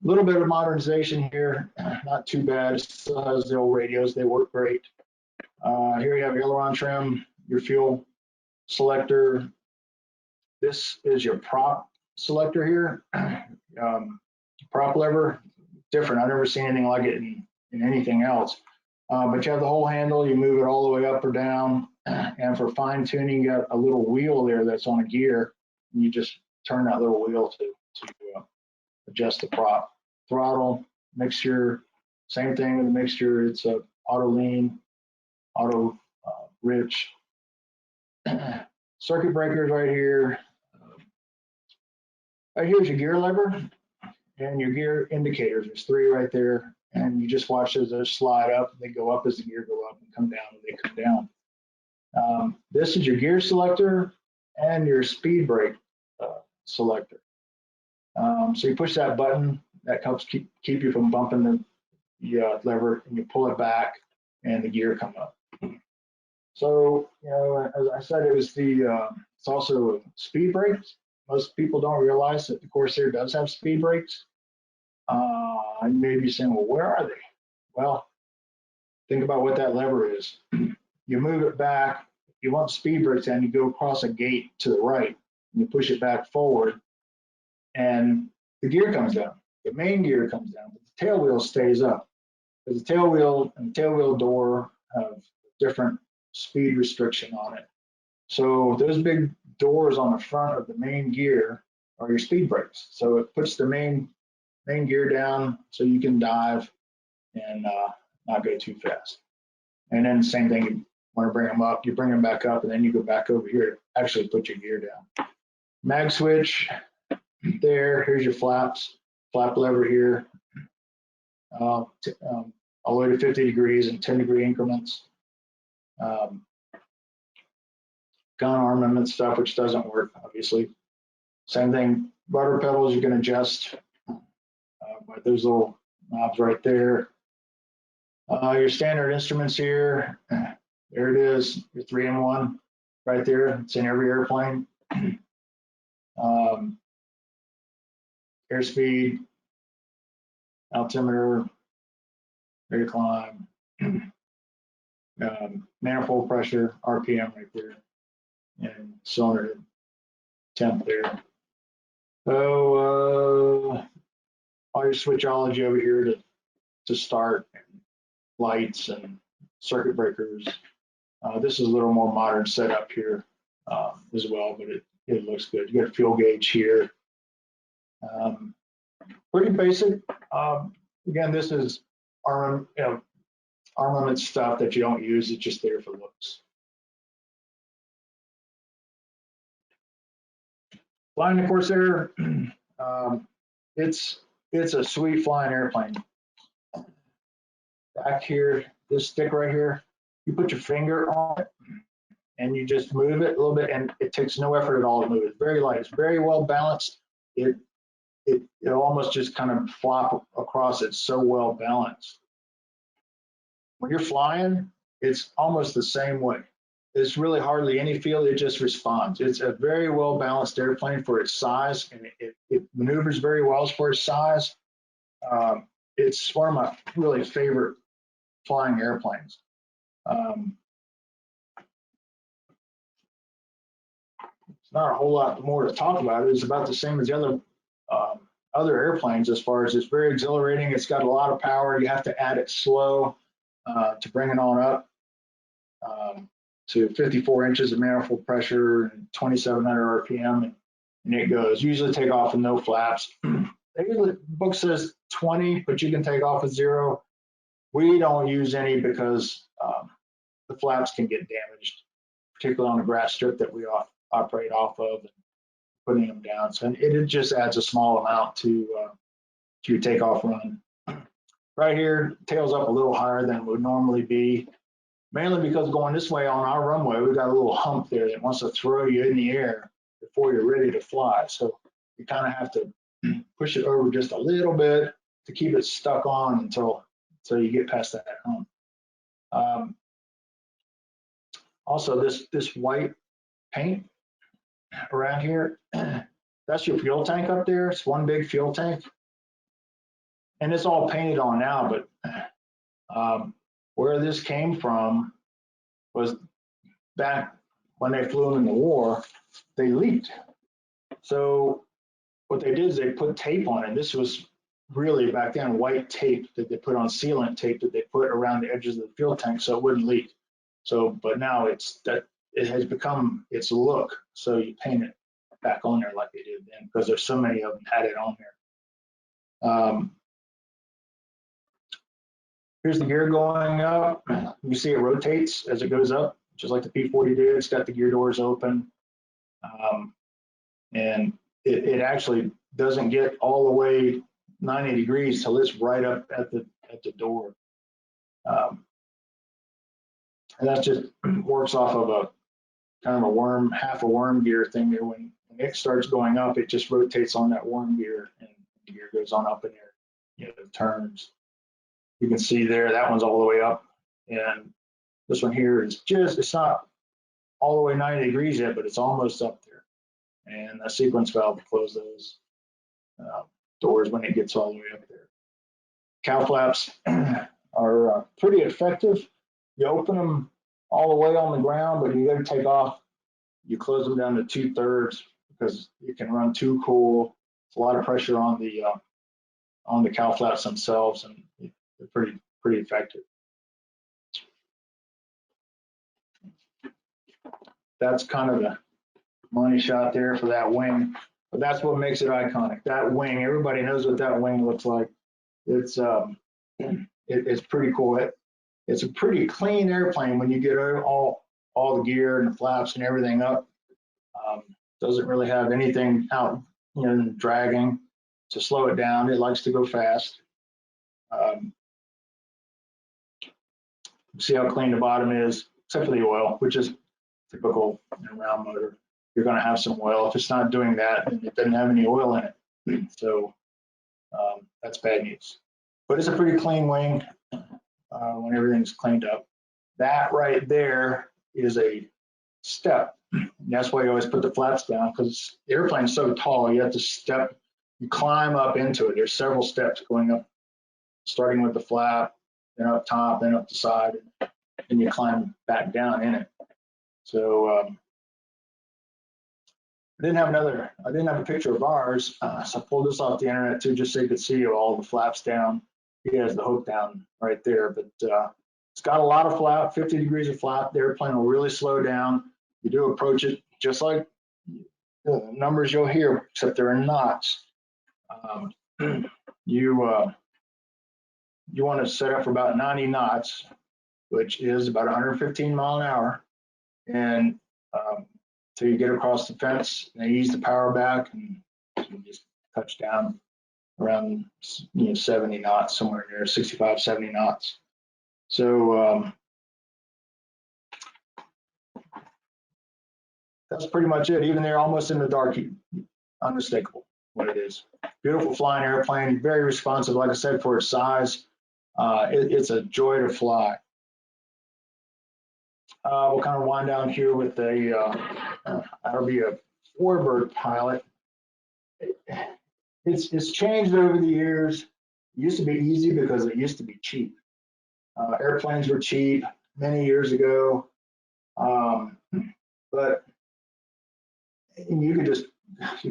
little bit of modernization here, not too bad. It still has the old radios, they work great. Here you have your aileron trim, your fuel selector. This is your prop selector here. Prop lever, different. I've never seen anything like it in anything else. But you have the whole handle, you move it all the way up or down. And for fine tuning, you got a little wheel there that's on a gear. And you just turn that little wheel to adjust the prop. Throttle, mixture, same thing with the mixture. It's a auto lean, auto rich. Circuit breakers right here. Right here's your gear lever and your gear indicators. There's 3 right there, and you just watch those slide up. They go up as the gear go up, and come down as they come down. This is your gear selector and your speed brake selector. So you push that button, that helps keep you from bumping the lever, and you pull it back, and the gear come up. So, as I said, it's also speed brakes. Most people don't realize that the Corsair does have speed brakes. You may be saying, well, where are they? Well, think about what that lever is. You move it back. You want speed brakes, and you go across a gate to the right, and you push it back forward, and the gear comes down. The main gear comes down, but the tail wheel stays up. Because the tail wheel and the tail wheel door have different speed restriction on it. So those big doors on the front of the main gear are your speed brakes. So it puts the main gear down so you can dive and not go too fast. And then the same thing, you want to bring them up, you bring them back up, and then you go back over here to actually put your gear down. Mag switch there, here's your flaps, flap lever here, all the way to 50 degrees and 10-degree increments. Gun armament stuff, which doesn't work, obviously. Same thing, rudder pedals, you can adjust by those little knobs right there. Your standard instruments here, there it is, your 3-in-1 right there. It's in every airplane. Airspeed, altimeter, rate of climb, manifold pressure, RPM right there, and cylinder temp there. So all your switchology over here to start, lights and circuit breakers. This is a little more modern setup here as well, but it looks good. You got a fuel gauge here. Pretty basic. Again, this is armament stuff that you don't use. It's just there for looks. Flying the Corsair, it's a sweet flying airplane. Back here, this stick right here, you put your finger on it and you just move it a little bit, and it takes no effort at all to move it. It's very light. It's very well balanced. It'll almost just kind of flop across. It's so well balanced. When you're flying, it's almost the same way. It's really hardly any feel. It just responds. It's a very well balanced airplane for its size, and it maneuvers very well for its size. It's one of my really favorite flying airplanes. It's not a whole lot more to talk about. It's about the same as the other airplanes as far as it's very exhilarating. It's got a lot of power. You have to add it slow to bring it on up to 54 inches of manifold pressure and 2,700 RPM, and it goes. Usually take off with no flaps. The book says 20, but you can take off with 0. We don't use any because the flaps can get damaged, particularly on the grass strip that we operate off of, and putting them down. So it just adds a small amount to your takeoff run. Right here, tail's up a little higher than it would normally be, mainly because going this way on our runway, we've got a little hump there that wants to throw you in the air before you're ready to fly. So you kind of have to push it over just a little bit to keep it stuck on until you get past that hump. Also, this white paint around here, that's your fuel tank up there. It's one big fuel tank, and it's all painted on now, but where this came from was back when they flew them in the war, they leaked. So what they did is they put tape on it. This was really back then white tape that they put on, sealant tape that they put around the edges of the fuel tank so it wouldn't leak. So, but now it has become its look. So you paint it back on there like they did then, because there's so many of them had it on there. Here's the gear going up. You see it rotates as it goes up, just like the P-40 did. It's got the gear doors open. And it actually doesn't get all the way 90 degrees till it's right up at the door. And that just works off of a kind of a worm, half a worm gear thing there. When it starts going up, it just rotates on that worm gear, and the gear goes on up in there, it turns. You can see there, that one's all the way up. And this one here is it's not all the way 90 degrees yet, but it's almost up there. And a sequence valve to close those doors when it gets all the way up there. Cow flaps are pretty effective. You open them all the way on the ground, but you got to take off. You close them down to 2/3 because it can run too cool. It's a lot of pressure on the cow flaps themselves, and they're pretty effective. That's kind of the money shot there for that wing, but that's what makes it iconic. That wing, everybody knows what that wing looks like. It's pretty cool. It's a pretty clean airplane when you get all the gear and the flaps and everything up. Doesn't really have anything out, dragging to slow it down. It likes to go fast. See how clean the bottom is, except for the oil, which is typical in a round motor. You're going to have some oil. If it's not doing that, then it doesn't have any oil in it. So that's bad news. But it's a pretty clean wing when everything's cleaned up. That right there is a step. And that's why you always put the flaps down, because the airplane's so tall, you have to you climb up into it. There's several steps going up, starting with the flap, then up top, then up the side, and you climb back down in it. So I didn't have a picture of ours, so I pulled this off the internet too, just so you could see all the flaps down. He has the hook down right there, but it's got a lot of flap, 50 degrees of flap. The airplane will really slow down. You do approach it just like the numbers you'll hear, except they're in knots. Um, you want to set up for about 90 knots, which is about 115 mile an hour, and till you get across the fence, and ease the power back, and you just touch down around 70 knots, somewhere near 65, 70 knots. So that's pretty much it. Even there, almost in the dark, unmistakable what it is. Beautiful flying airplane, very responsive, like I said, for its size. It's a joy to fly. We'll kind of wind down here with that'll be a warbird pilot. It's changed over the years. It used to be easy because it used to be cheap. Airplanes were cheap many years ago, but you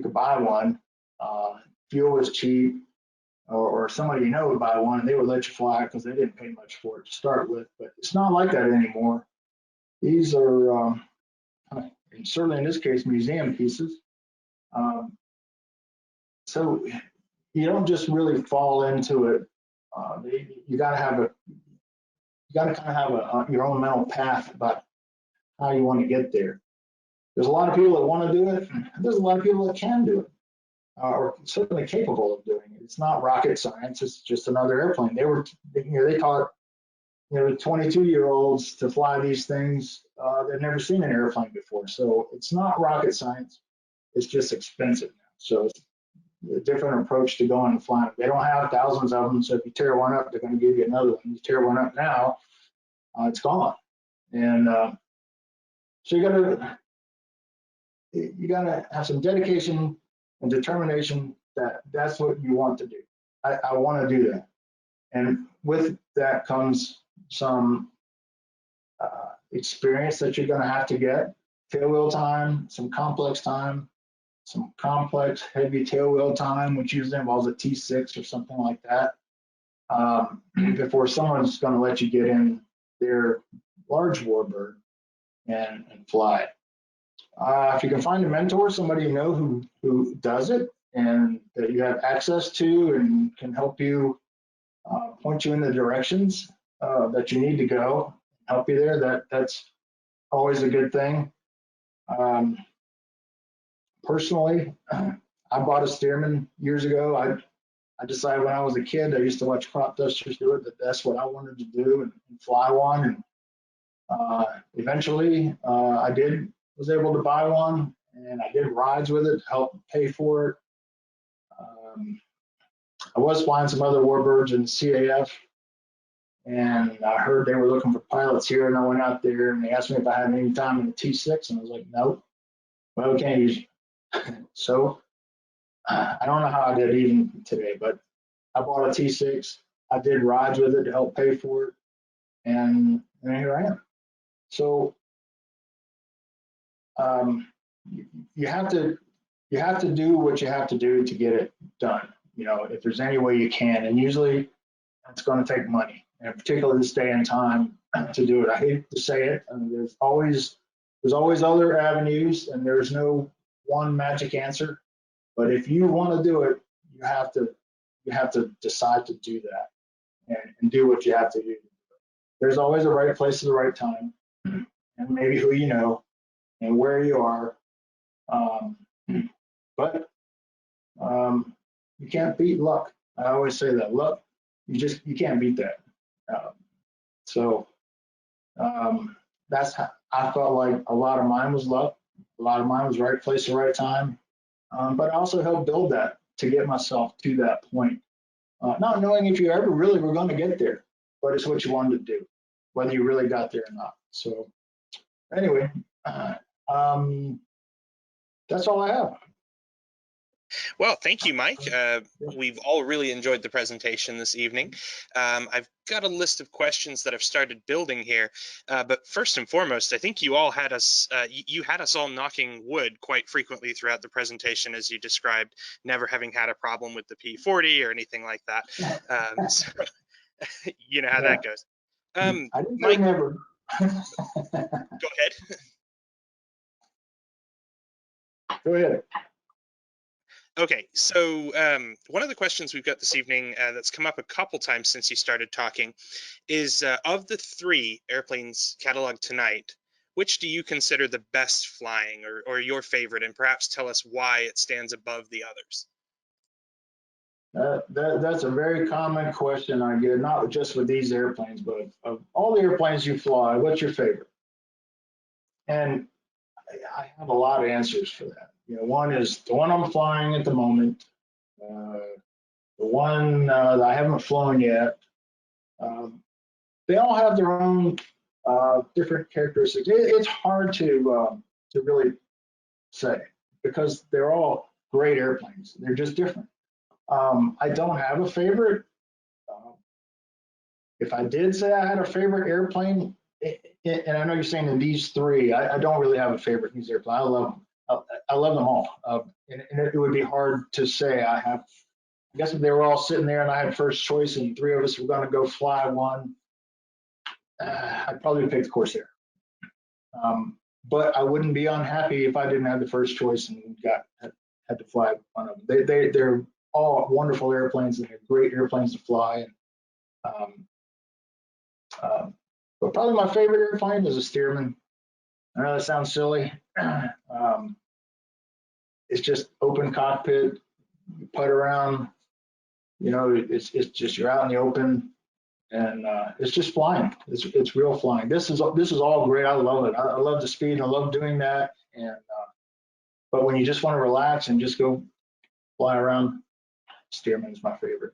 could buy one. Fuel was cheap, or somebody you know would buy one, and they would let you fly because they didn't pay much for it to start with. But it's not like that anymore. These are, and certainly in this case, museum pieces. So you don't just really fall into it. You got to kind of have your own mental path about how you want to get there. There's a lot of people that want to do it. There's a lot of people that can do it, or certainly capable of doing it. It's not rocket science. It's just another airplane. They taught 22-year-olds to fly these things. They've never seen an airplane before, so it's not rocket science. It's just expensive now. So it's a different approach to going and flying. They don't have thousands of them, so if you tear one up, they're going to give you another one. You tear one up now, it's gone. And so you gotta have some dedication and determination that that's what you want to do. I want to do that, and with that comes some experience that you're going to have to get. Tailwheel time, some complex heavy tailwheel time, which usually involves a T6 or something like that, before someone's going to let you get in their large warbird and fly it. If you can find a mentor, somebody you know who does it and that you have access to and can help you point you in the directions that you need to go, help you there, that's always a good thing. Personally, I bought a Stearman years ago. I decided when I was a kid, I used to watch crop dusters do it, that that's what I wanted to do and fly one. And eventually I was able to buy one, and I did rides with it to help pay for it. I was flying some other warbirds in CAF, and I heard they were looking for pilots here, and I went out there and they asked me if I had any time in the T6, and I was like, nope. Well, we can't use you. So I don't know how I did even today, but I bought a T6. I did rides with it to help pay for it, and here I am. So you have to do what you have to do to get it done. If there's any way you can, and usually it's going to take money, and particularly this day and time to do it. I hate to say it. I mean, there's always other avenues, and there's no one magic answer. But if you want to do it, you have to decide to do that and do what you have to do. There's always a right place at the right time, and maybe who you know and where you are. But you can't beat luck. I always say that luck, you can't beat that. That's how I felt like a lot of mine was luck. A lot of mine was right place at the right time. But I also helped build that to get myself to that point. Not knowing if you ever really were going to get there, but it's what you wanted to do, whether you really got there or not. So anyway, that's all I have. Well, thank you, Mike. We've all really enjoyed the presentation this evening. I've got a list of questions that I've started building here, but first and foremost, I think you all had us. You had us all knocking wood quite frequently throughout the presentation, as you described, never having had a problem with the P-40 or anything like that. So you know how that goes. I didn't Mike, never. Go ahead. Go ahead. Okay, so one of the questions we've got this evening that's come up a couple times since you started talking is of the three airplanes cataloged tonight, which do you consider the best flying or your favorite, and perhaps tell us why it stands above the others? That's a very common question I get, not just with these airplanes, but of all the airplanes you fly, what's your favorite? And I have a lot of answers for that. One is the one I'm flying at the moment, the one that I haven't flown yet. They all have their own different characteristics. It's hard to really say because they're all great airplanes. They're just different. I don't have a favorite. If I did say I had a favorite airplane, and I know you're saying in these three, I don't really have a favorite in these airplanes. I love them. I love them all. And it would be hard to say I have. I guess if they were all sitting there and I had first choice and three of us were going to go fly one, I'd probably pick the Corsair. But I wouldn't be unhappy if I didn't have the first choice and had to fly one of them. They're all wonderful airplanes and they're great airplanes to fly. But probably my favorite airplane is a Stearman. I know that sounds silly. It's just open cockpit, you putt around, it's just you're out in the open, and it's just flying. It's real flying. This is all great. I love it. I love the speed. I love doing that. And but when you just want to relax and just go fly around, Stearman is my favorite.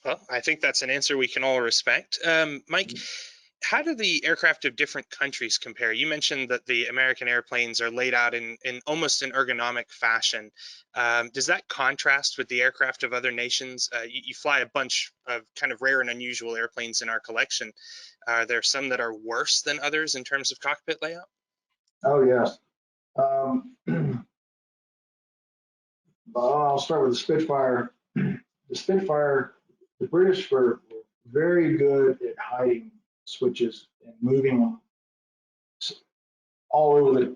Well, I think that's an answer we can all respect. Mike, how do the aircraft of different countries compare? You mentioned that the American airplanes are laid out in almost an ergonomic fashion. Does that contrast with the aircraft of other nations? You fly a bunch of kind of rare and unusual airplanes in our collection. Are there some that are worse than others in terms of cockpit layout? Oh, yes. I'll start with the Spitfire. The Spitfire, the British were very good at hiding switches and moving them all over the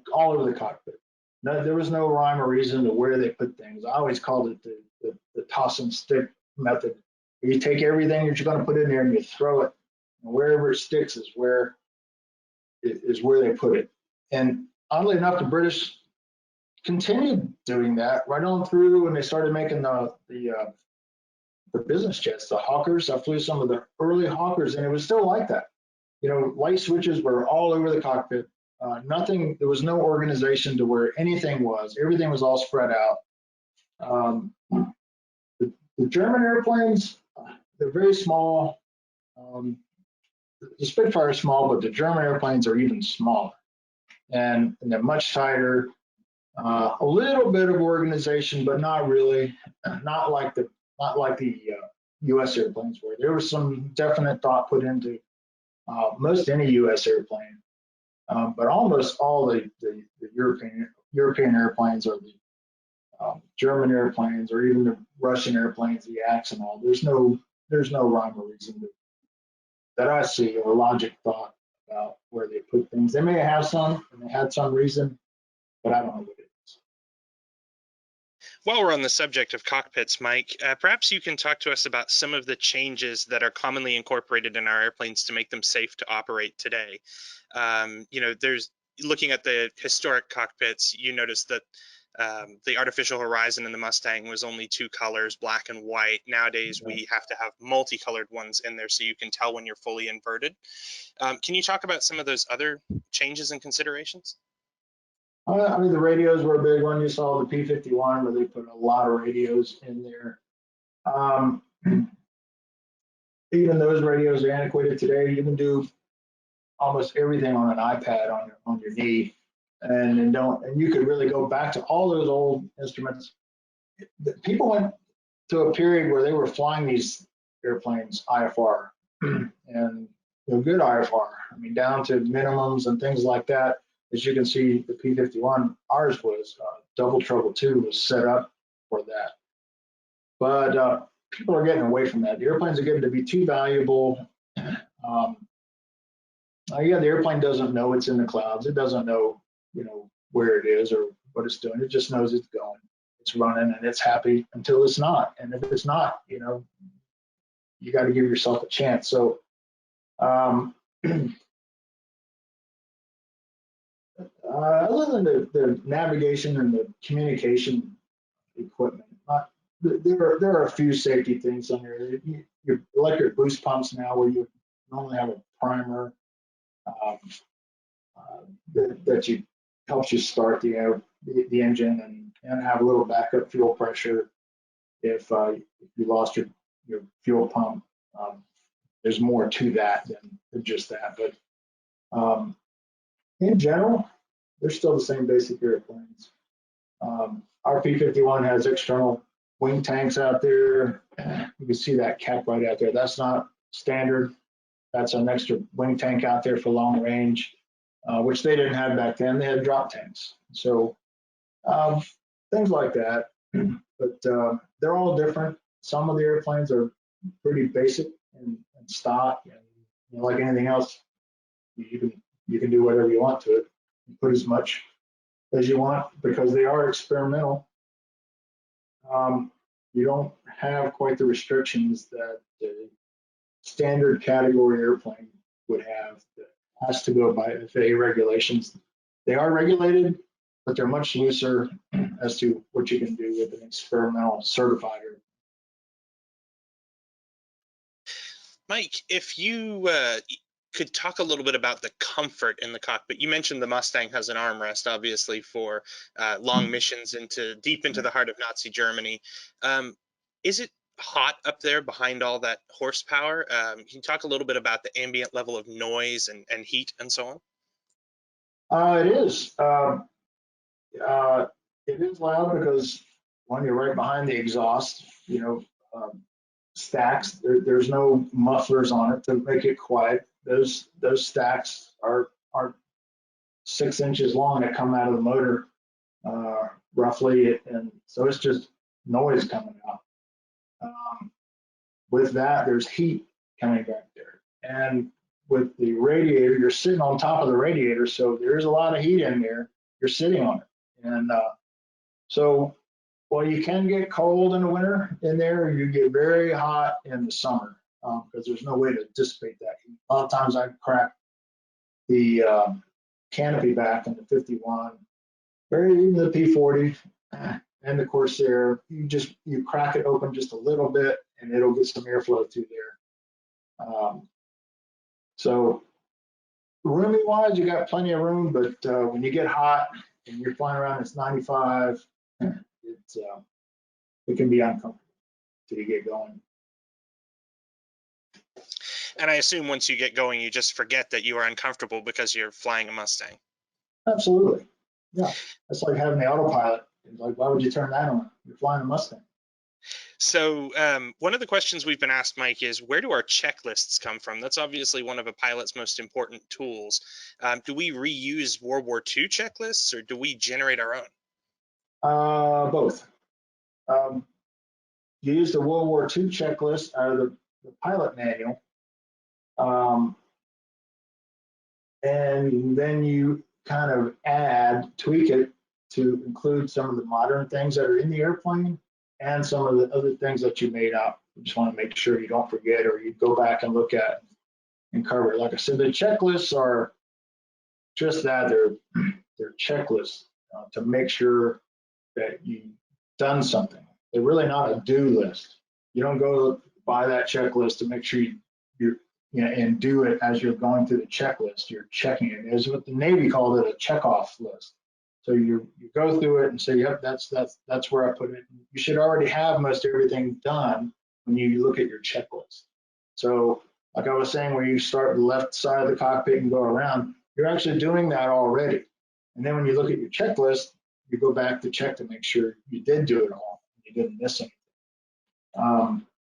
cockpit. No, there was no rhyme or reason to where they put things. I always called it the toss and stick method. You take everything that you're going to put in there and you throw it, and wherever it sticks is where they put it. And oddly enough, the British continued doing that right on through when they started making the business jets, the Hawkers. I flew some of the early Hawkers, and it was still like that. Light switches were all over the cockpit. Nothing. There was no organization to where anything was. Everything was all spread out. The German airplanes, they're very small. The Spitfire is small, but the German airplanes are even smaller, and they're much tighter. A little bit of organization, but not really. Not like the U.S. airplanes, where there was some definite thought put into most any U.S. airplane, but almost all the European airplanes, or the German airplanes, or even the Russian airplanes, the Yaks and all. There's no rhyme or reason that I see, or logic thought about where they put things. They may have some, and they had some reason, but I don't know what it is. While we're on the subject of cockpits, Mike, perhaps you can talk to us about some of the changes that are commonly incorporated in our airplanes to make them safe to operate today. There's looking at the historic cockpits, you notice that the artificial horizon in the Mustang was only two colors, black and white. Nowadays, we have to have multicolored ones in there so you can tell when you're fully inverted. Can you talk about some of those other changes and considerations? I mean, the radios were a big one. You saw the P-51 where they put a lot of radios in there. Even those radios are antiquated today. You can do almost everything on an iPad on your knee, and you could really go back to all those old instruments. People went to a period where they were flying these airplanes IFR, and good IFR. I mean, down to minimums and things like that. As you can see, the P-51, ours was Double Trouble 2 was set up for that. But people are getting away from that. The airplanes are getting to be too valuable. The airplane doesn't know it's in the clouds. It doesn't know, where it is or what it's doing. It just knows it's going, it's running, and it's happy until it's not. And if it's not, you know, you got to give yourself a chance. So other than the navigation and the communication equipment, there are a few safety things on there. Your electric boost pumps now, where you normally have a primer that you helps you start the engine and have a little backup fuel pressure if you lost your fuel pump. There's more to that than just that, but in general, they're still the same basic airplanes. Our P-51 has external wing tanks out there. You can see that cap right out there. That's not standard. That's an extra wing tank out there for long range, which they didn't have back then. They had drop tanks. So things like that. But they're all different. Some of the airplanes are pretty basic and stock, and you know, like anything else, you can do whatever you want to it. You put as much as you want because they are experimental. You don't have quite the restrictions that the standard category airplane would have that has to go by FAA regulations. They are regulated, but they're much looser as to what you can do with an experimental certified airplane. Mike, if you could talk a little bit about the comfort in the cockpit. You mentioned the Mustang has an armrest, obviously, for long missions deep into the heart of Nazi Germany. Is it hot up there behind all that horsepower? Can you talk a little bit about the ambient level of noise and heat and so on? It is. It is loud because when you're right behind the exhaust, you know, stacks. There's no mufflers on it to make it quiet. Those stacks are 6 inches long that come out of the motor, roughly, and so it's just noise coming out. With that, there's heat coming back there, and with the radiator, you're sitting on top of the radiator, so there's a lot of heat in there. You're sitting on it, and so while you can get cold in the winter in there, you get very hot in the summer because there's no way to dissipate that heat. A lot of times I crack the canopy back in the 51, or even the P40 and the Corsair. You crack it open just a little bit, and it'll get some airflow through there. So rooming wise, you got plenty of room, but when you get hot and you're flying around, it's 95. It can be uncomfortable till you get going. And I assume once you get going, you just forget that you are uncomfortable because you're flying a Mustang. Absolutely. Yeah. It's like having the autopilot. It's like, why would you turn that on? You're flying a Mustang. So one of the questions we've been asked, Mike, is where do our checklists come from? That's obviously one of a pilot's most important tools. Do we reuse World War II checklists, or do we generate our own? Both. You use the World War II checklist out of the pilot manual, and then you kind of tweak it to include some of the modern things that are in the airplane and some of the other things that you made up. You just want to make sure you don't forget, or you go back and look at and cover it. Like I said, the checklists are just that. They're checklists to make sure that you've done something. They're really not a do list. You don't go by that checklist to make sure and do it as you're going through the checklist. You're checking it. It's what the Navy called it, a checkoff list. So you go through it and say, yep, that's where I put it. You should already have most everything done when you look at your checklist. So like I was saying, where you start the left side of the cockpit and go around, you're actually doing that already. And then when you look at your checklist, you go back to check to make sure you did do it all. You didn't miss anything.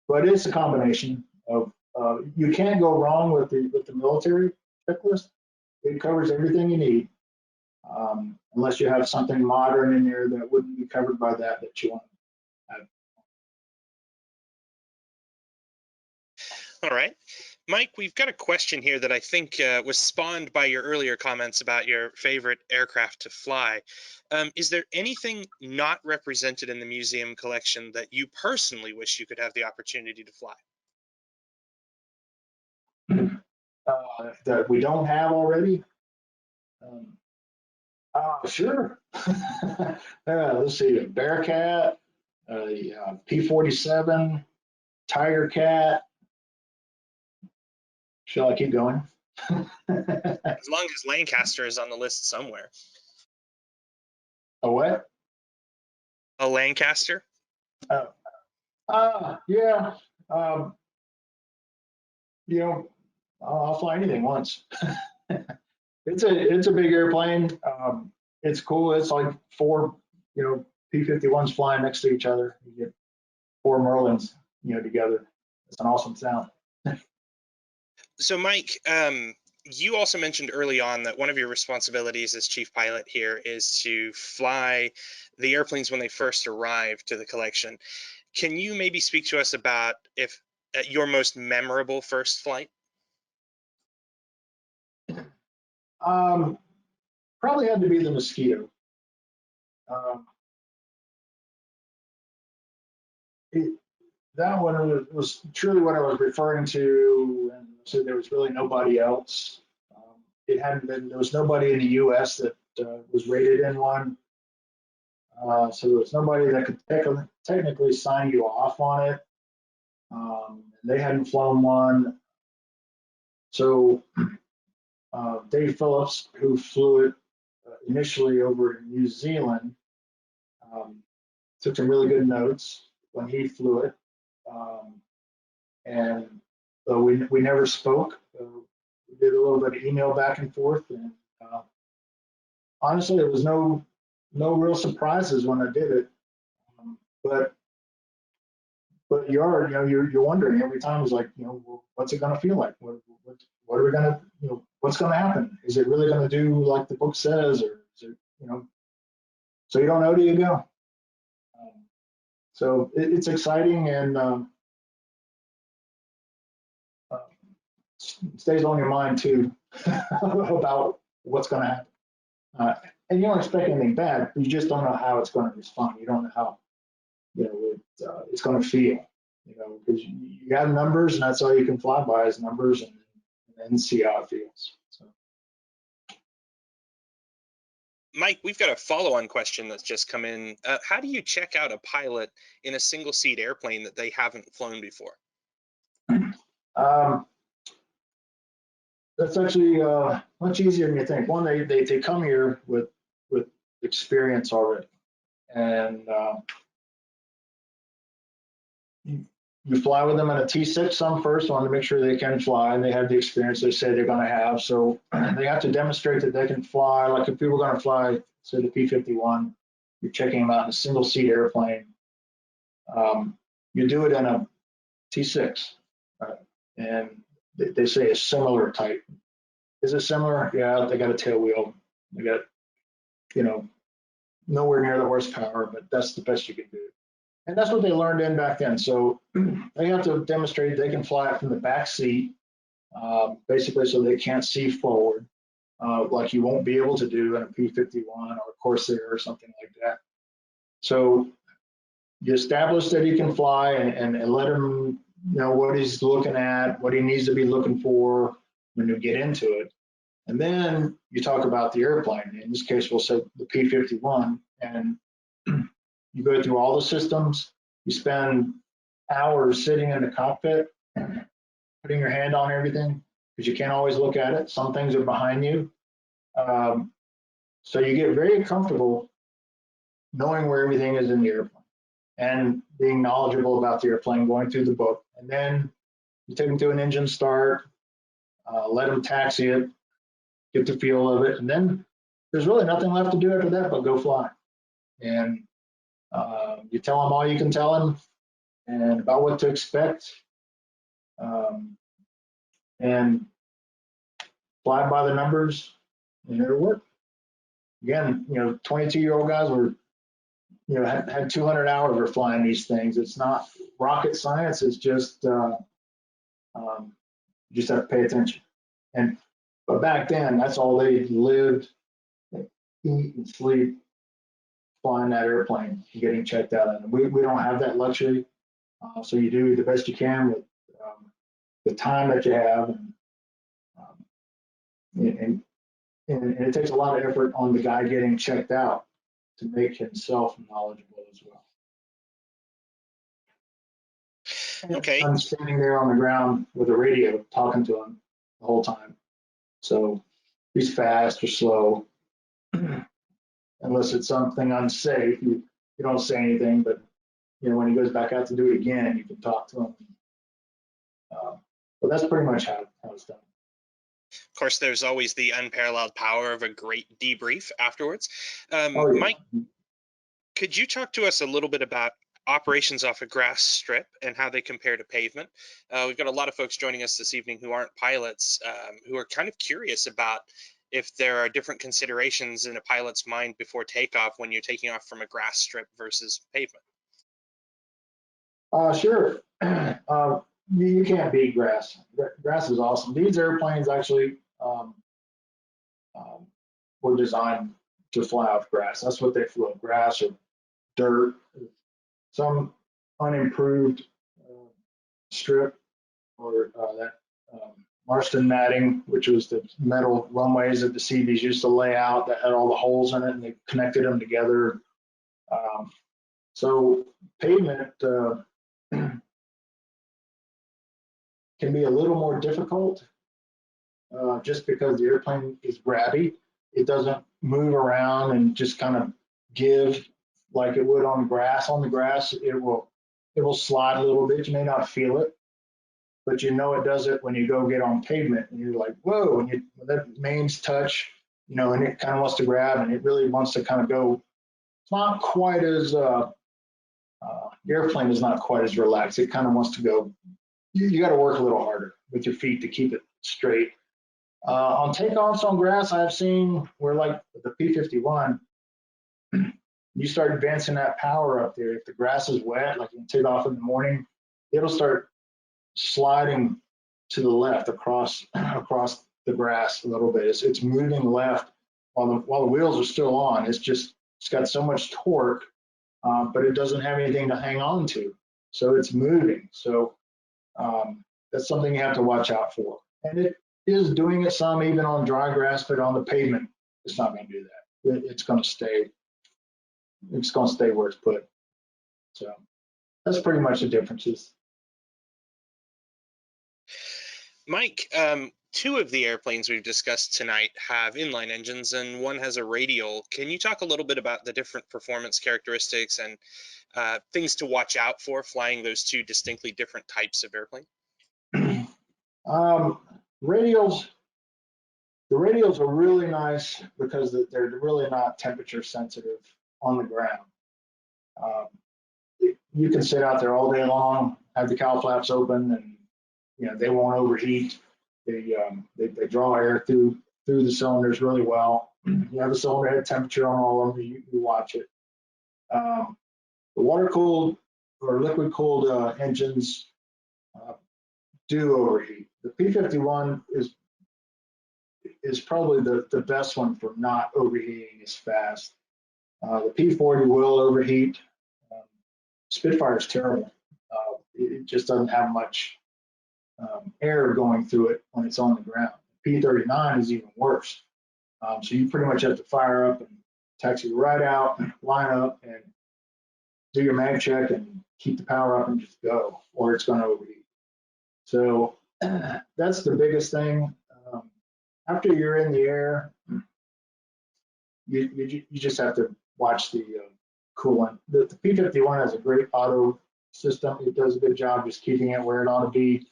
But it's a combination of, you can't go wrong with the military checklist. It covers everything you need, unless you have something modern in there that wouldn't be covered by that you want to have. All right. Mike, we've got a question here that I think was spawned by your earlier comments about your favorite aircraft to fly. Is there anything not represented in the museum collection that you personally wish you could have the opportunity to fly? That we don't have already? Sure. Let's see, a Bearcat, P-47, Tiger Cat. Shall I keep going? As long as Lancaster is on the list somewhere. A what? A Lancaster? Yeah. You know, I'll fly anything once. It's a big airplane. It's cool. It's like four, P-51s flying next to each other. You get four Merlins, together. It's an awesome sound. So, Mike, you also mentioned early on that one of your responsibilities as chief pilot here is to fly the airplanes when they first arrive to the collection. Can you maybe speak to us about if your most memorable first flight? Probably had to be the Mosquito. That one was truly what I was referring to, and so there was really nobody else. There was nobody in the U.S. that was rated in one, so there was nobody that could technically sign you off on it. They hadn't flown one, so Dave Phillips, who flew it initially over in New Zealand, took some really good notes when he flew it. And we never spoke. We did a little bit of email back and forth, and honestly, there was no real surprises when I did it. But you're wondering every time. It's like, well, what's it going to feel like? What are we going to, what's going to happen? Is it really going to do like the book says, or is it, so you don't know till you go. So it's exciting, and stays on your mind too about what's going to happen. And you don't expect anything bad. You just don't know how it's going to respond. You don't know how it's going to feel. Because you got numbers, and that's all you can fly by is numbers, and then see how it feels. So. Mike, we've got a follow-on question that's just come in. How do you check out a pilot in a single-seat airplane that they haven't flown before? That's actually much easier than you think. One, they come here with experience already, and you fly with them in a T6 some first, want to make sure they can fly, and they have the experience they say they're going to have. So they have to demonstrate that they can fly. Like if we were going to fly, say, the P-51, you're checking them out in a single-seat airplane. You do it in a T6, and they say a similar type. Is it similar? Yeah, they got a tail wheel. They got, nowhere near the horsepower, but that's the best you can do. And that's what they learned in back then. So they have to demonstrate they can fly it from the back seat, basically, so they can't see forward, like you won't be able to do in a P-51 or a Corsair or something like that. So you establish that he can fly, and let him know what he's looking at, what he needs to be looking for when you get into it. And then you talk about the airplane. In this case, we'll say the P-51, and you go through all the systems. You spend hours sitting in the cockpit, putting your hand on everything, because you can't always look at it. Some things are behind you. So you get very comfortable knowing where everything is in the airplane and being knowledgeable about the airplane, going through the book. And then you take them to an engine start, let them taxi it, get the feel of it, and then there's really nothing left to do after that but go fly. And you tell them all you can tell them and about what to expect, and fly by the numbers, and it'll work. Again, 22-year-old guys were, had 200 hours of flying these things. It's not rocket science. It's just You just have to pay attention. But back then, that's all they lived, eat and sleep, flying that airplane, and getting checked out. And we don't have that luxury. So you do the best you can with the time that you have, and it takes a lot of effort on the guy getting checked out to make himself knowledgeable as well. Okay. I'm standing there on the ground with a radio talking to him the whole time. So he's fast or slow. Unless it's something unsafe, you don't say anything, but when he goes back out to do it again, you can talk to him. But that's pretty much how it's done. Of course, there's always the unparalleled power of a great debrief afterwards. Oh, yeah. Mike, could you talk to us a little bit about operations off a grass strip and how they compare to pavement? We've got a lot of folks joining us this evening who aren't pilots, who are kind of curious about if there are different considerations in a pilot's mind before takeoff when you're taking off from a grass strip versus pavement. Sure. You can't beat grass. Grass is awesome. These airplanes actually were designed to fly off grass. That's what they flew, grass or dirt, some unimproved strip, or that Marston matting, which was the metal runways that the Seabees used to lay out that had all the holes in it, and they connected them together. So pavement can be a little more difficult just because the airplane is grabby. It doesn't move around and just kind of give like it would on grass. On the grass, it will slide a little bit. You may not feel it, but it does it when you go get on pavement, and you're like, whoa, when that mains touch, and it kind of wants to grab, and it really wants to kind of go. It's not quite as the airplane is not quite as relaxed. It kind of wants to go. You got to work a little harder with your feet to keep it straight. On takeoffs on grass, I've seen where, like the P-51, you start advancing that power up there. If the grass is wet, like you take off in the morning, it'll start sliding to the left across the grass a little bit. It's moving left while the wheels are still on. It's got so much torque, but it doesn't have anything to hang on to, so it's moving. So that's something you have to watch out for. And it is doing it some even on dry grass, but on the pavement, it's not going to do that. It's going to stay. It's going to stay where it's put. So that's pretty much the differences. Mike, two of the airplanes we've discussed tonight have inline engines and one has a radial. Can you talk a little bit about the different performance characteristics and things to watch out for flying those two distinctly different types of airplane? The radials are really nice because they're really not temperature sensitive on the ground. You can sit out there all day long, have the cowl flaps open, and they won't overheat. They draw air through the cylinders really well. You have a cylinder head temperature on all of them. You watch it. The water cooled or liquid cooled engines do overheat. The P-51 is probably the best one for not overheating as fast. The P-40 will overheat. Spitfire is terrible. It just doesn't have much air going through it when it's on the ground. P-39 is even worse. So you pretty much have to fire up and taxi right out, line up, and do your mag check and keep the power up and just go, or it's going to overheat. So that's the biggest thing. After you're in the air, you just have to watch the coolant. The P-51 has a great auto system. It does a good job just keeping it where it ought to be.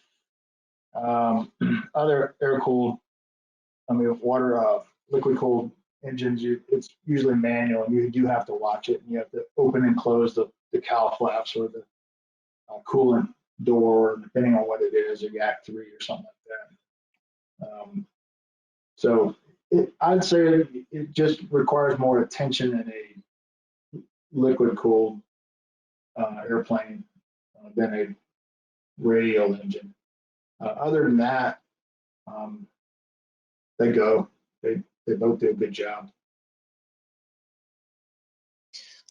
Other air-cooled, liquid-cooled engines, it's usually manual, and you do have to watch it, and you have to open and close the cowl flaps or the coolant door, depending on what it is, a YAC-3 or something like that. So I'd say it just requires more attention in a liquid-cooled airplane than a radial engine. Other than that, they go. They both do a good job.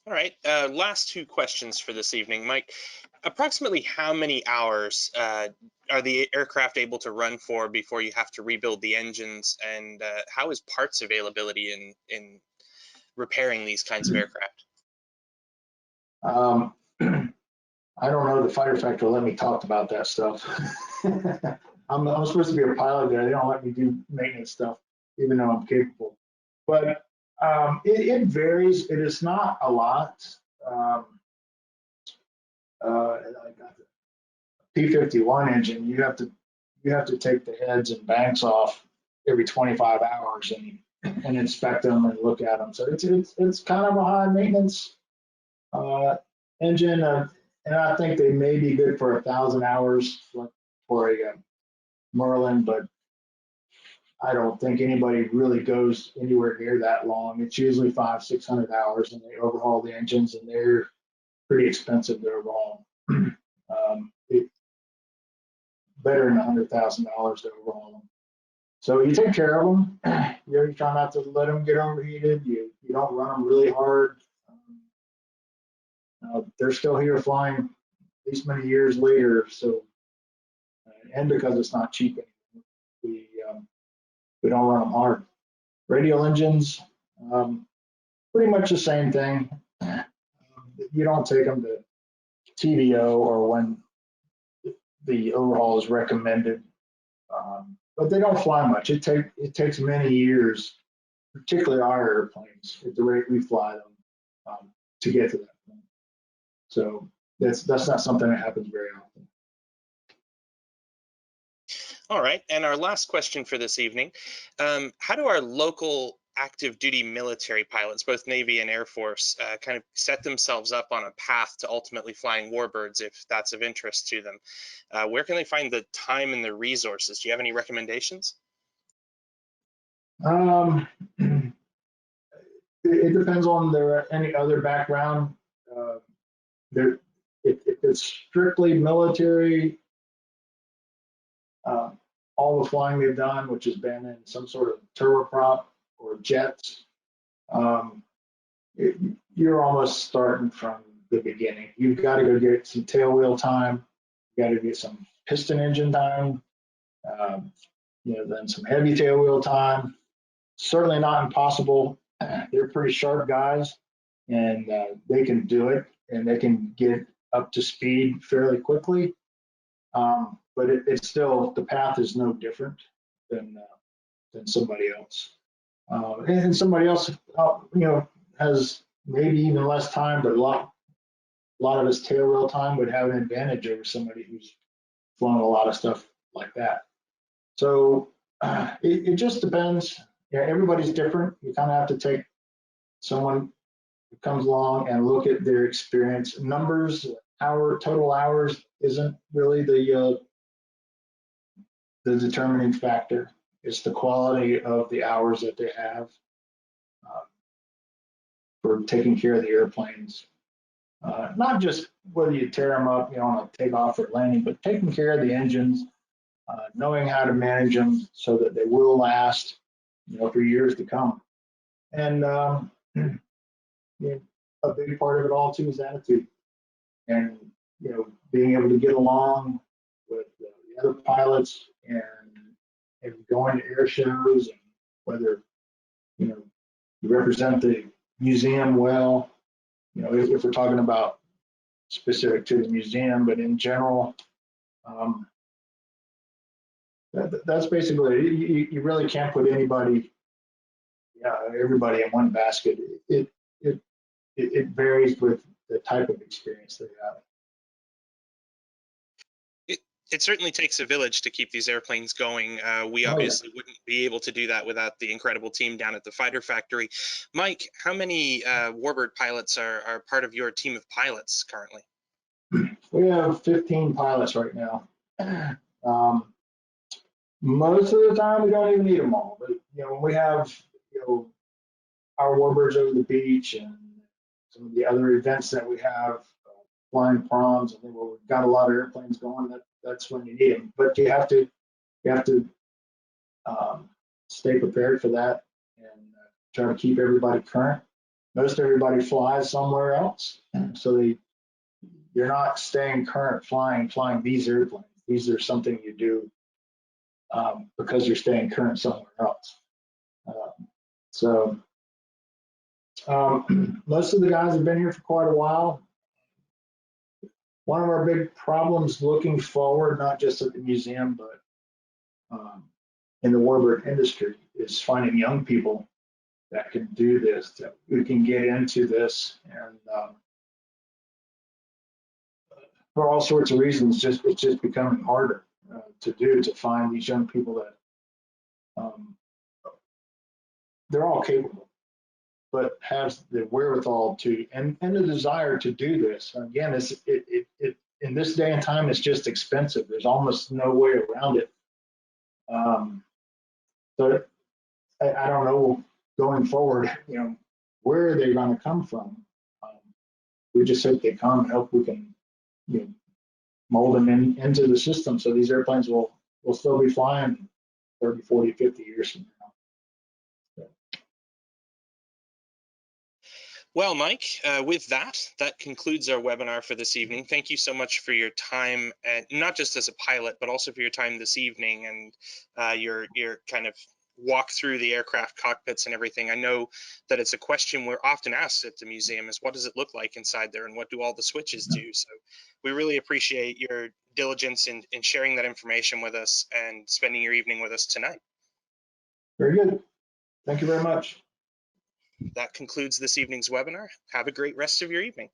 All right, last two questions for this evening, Mike. Approximately how many hours are the aircraft able to run for before you have to rebuild the engines, and how is parts availability in repairing these kinds of aircraft? I don't know, the fighter factory will let me talk about that stuff. I'm supposed to be a pilot there. They don't let me do maintenance stuff, even though I'm capable. But it varies. It is not a lot. Like a P-51 engine, you have to take the heads and banks off every 25 hours and inspect them and look at them. So it's kind of a high maintenance engine, and I think they may be good for 1,000 hours for a Merlin, but I don't think anybody really goes anywhere near that long. It's usually 500-600 hours, and they overhaul the engines, and they're pretty expensive to overhaul. Better than $100,000 to overhaul them. So you take care of them. You try not to let them get overheated. You don't run them really hard. They're still here flying these many years later. So, and because it's not cheap anymore, we don't run them hard. Radial engines, pretty much the same thing. You don't take them to TVO or when the overhaul is recommended, but they don't fly much. It takes many years, particularly our airplanes, at the rate we fly them, to get to that point. So that's not something that happens very often. All right, and our last question for this evening, how do our local active duty military pilots, both Navy and Air Force, kind of set themselves up on a path to ultimately flying warbirds if that's of interest to them? Where can they find the time and the resources? Do you have any recommendations? It depends on any other background. If it's strictly military, all the flying they've done, which has been in some sort of turboprop or jets, you're almost starting from the beginning. You've got to go get some tailwheel time. You got to get some piston engine time. Then some heavy tailwheel time. Certainly not impossible. They're pretty sharp guys, and they can do it, and they can get up to speed fairly quickly. But it's still, the path is no different than somebody else. And somebody else, has maybe even less time, but a lot of his tail wheel time would have an advantage over somebody who's flown a lot of stuff like that. So it just depends. Yeah, everybody's different. You kind of have to take someone who comes along and look at their experience. Numbers, total hours isn't really the determining factor. It's the quality of the hours that they have for taking care of the airplanes. Not just whether you tear them up, on a takeoff or landing, but taking care of the engines, knowing how to manage them so that they will last, for years to come. And a big part of it all too is attitude, and being able to get along with the other pilots and going to air shows, and whether you represent the museum well. If we're talking about specific to the museum, but in general, that's basically it. You really can't put everybody in one basket. It varies with the type of experience they have. It certainly takes a village to keep these airplanes going. We obviously wouldn't be able to do that without the incredible team down at the fighter factory. Mike, how many warbird pilots are part of your team of pilots currently? We have 15 pilots right now. Most of the time, we don't even need them all. But when we have our warbirds over the beach and some of the other events that we have, flying proms, and we've got a lot of airplanes going, that's when you need them. But you have to stay prepared for that and try to keep everybody current. Most everybody flies somewhere else, so you're not staying current flying these airplanes. These are something you do because you're staying current somewhere else. Most of the guys have been here for quite a while. One of our big problems looking forward, not just at the museum, but in the warbird industry, is finding young people that can do this, that we can get into this, and for all sorts of reasons, it's just becoming harder to find these young people that they're all capable, but have the wherewithal to and the desire to do this. Again, it in this day and time, it's just expensive. There's almost no way around it. So I don't know going forward, where are they going to come from? We just hope they come and hope we can mold them into the system so these airplanes will still be flying 30, 40, 50 years from now. Well, Mike, with that concludes our webinar for this evening. Thank you so much for your time, and not just as a pilot, but also for your time this evening and your kind of walk through the aircraft cockpits and everything. I know that it's a question we're often asked at the museum is what does it look like inside there and what do all the switches do? So we really appreciate your diligence in sharing that information with us and spending your evening with us tonight. Very good. Thank you very much. That concludes this evening's webinar. Have a great rest of your evening.